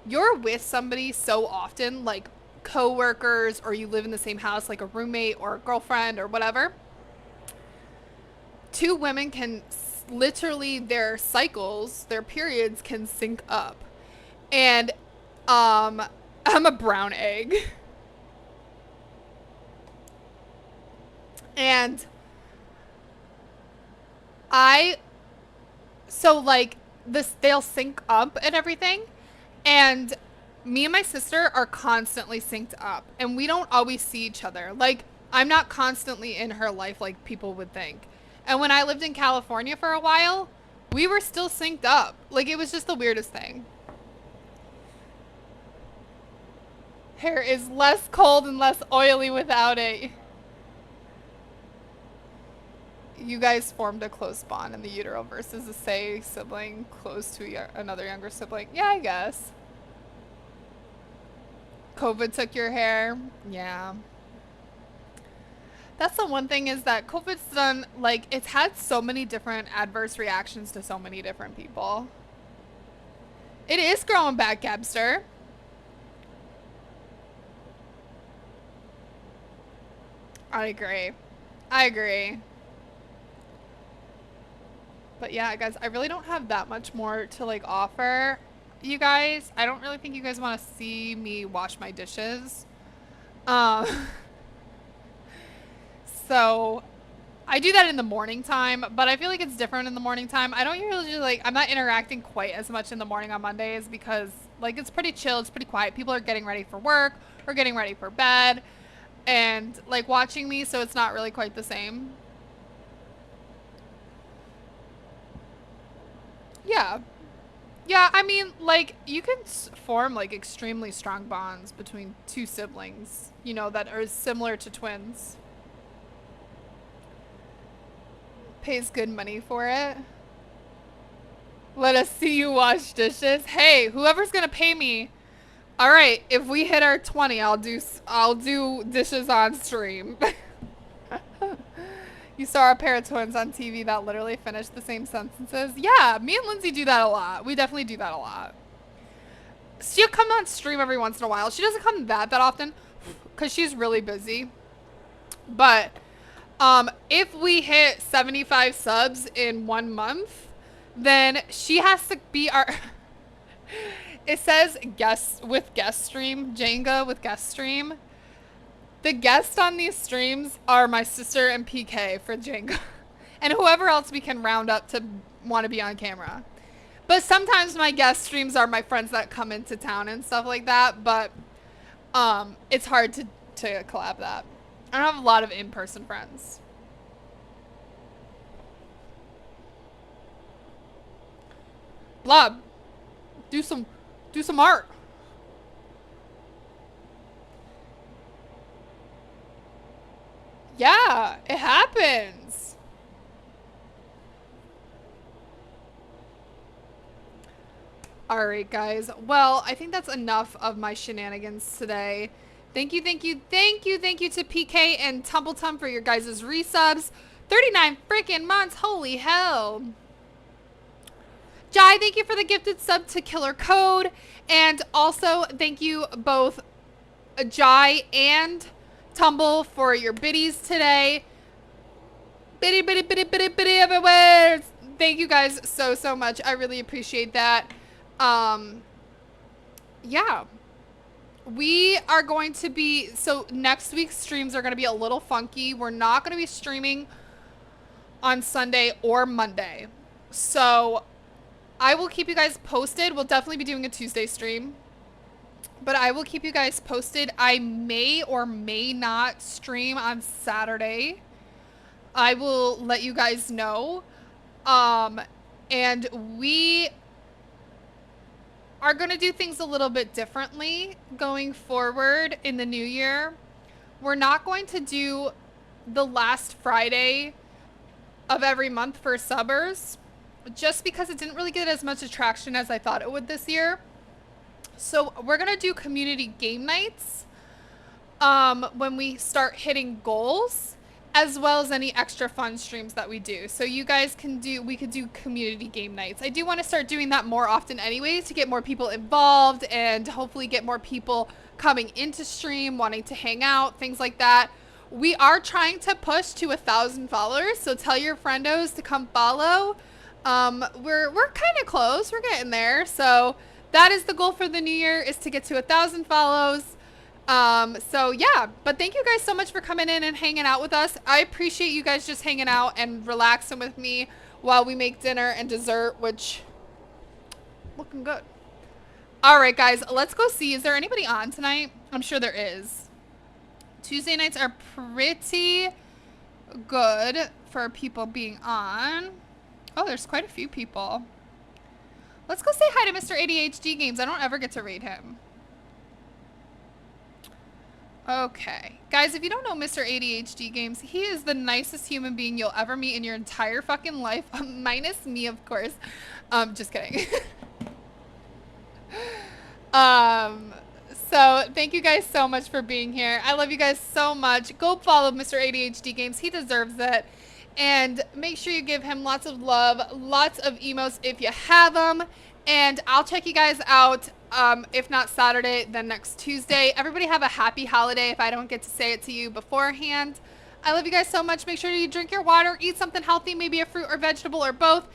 you're with somebody so often, like coworkers, or you live in the same house, like a roommate or a girlfriend or whatever, two women can literally their cycles, their periods can sync up. And um I'm a brown egg. And I so like this they'll sync up and everything, and me and my sister are constantly synced up and we don't always see each other. Like, I'm not constantly in her life like people would think. And when I lived in California for a while, we were still synced up. Like, it was just the weirdest thing. Hair is less cold and less oily without it. You guys formed a close bond in the utero versus a say sibling close to another younger sibling. Yeah, I guess. COVID took your hair. Yeah. That's the one thing, is that COVID's done, like, it's had so many different adverse reactions to so many different people. It is growing back, Gabster. I agree. I agree. But yeah, guys, I really don't have that much more to like offer you guys. I don't really think you guys want to see me wash my dishes. Um, so I do that in the morning time, but I feel like it's different in the morning time. I don't usually like, I'm not interacting quite as much in the morning on Mondays because like it's pretty chill, it's pretty quiet. People are getting ready for work or getting ready for bed and like watching me, so it's not really quite the same. Yeah. Yeah, I mean, like, you can form, like, extremely strong bonds between two siblings, that are similar to twins. Pays good money for it. Let us see you wash dishes. Hey, whoever's gonna pay me, All right, if we hit our 20, I'll do dishes on stream. You saw a pair of twins on TV that literally finished the same sentences. Yeah, me and Lindsay do that a lot. We definitely do that a lot. She'll come on stream every once in a while. She doesn't come that often because she's really busy. But if we hit 75 subs in 1 month, then she has to be our... It says guest stream, Jenga with guest stream. The guests on these streams are my sister and PK for Jenga. And whoever else we can round up to want to be on camera. But sometimes my guest streams are my friends that come into town and stuff like that. But it's hard to collab that. I don't have a lot of in-person friends. Blob, do some art. Yeah, it happens. All right, guys. Well, I think that's enough of my shenanigans today. Thank you to PK and Tumbletum for your guys' resubs. 39 freaking months. Holy hell. Jai, thank you for the gifted sub to Killer Code. And also, thank you both Jai and Tumble for your biddies today. Biddy everywhere. Thank you guys so much. I really appreciate that. Yeah. We are going to be, so next week's streams are going to be a little funky. We're not going to be streaming on Sunday or Monday. So I will keep you guys posted. We'll definitely be doing a Tuesday stream, but I will keep you guys posted. I may or may not stream on Saturday. I will let you guys know. And we are going to do things a little bit differently going forward in the new year. We're not going to do the last Friday of every month for subbers, just because it didn't really get as much attraction as I thought it would this year. So we're going to do community game nights when we start hitting goals, as well as any extra fun streams that we do. So you guys we could do community game nights. I do want to start doing that more often anyways, to get more people involved and hopefully get more people coming into stream, wanting to hang out, things like that. We are trying to push to 1,000 followers, so tell your friendos to come follow. We're kind of close. We're getting there. So that is the goal for the new year, is to get to 1,000 follows. So yeah, but thank you guys so much for coming in and hanging out with us. I appreciate you guys just hanging out and relaxing with me while we make dinner and dessert, which looking good. All right, guys, let's go see. Is there anybody on tonight? I'm sure there is. Tuesday nights are pretty good for people being on. Oh, there's quite a few people. Let's go say hi to Mr. ADHD Games. I don't ever get to read him. Okay. Guys, if you don't know Mr. ADHD Games, he is the nicest human being you'll ever meet in your entire fucking life. Minus me, of course. Just kidding. So thank you guys so much for being here. I love you guys so much. Go follow Mr. ADHD Games. He deserves it. And make sure you give him lots of love, lots of emotes if you have them. And I'll check you guys out. If not Saturday, then next Tuesday. Everybody have a happy holiday if I don't get to say it to you beforehand. I love you guys so much. Make sure you drink your water, eat something healthy, maybe a fruit or vegetable or both.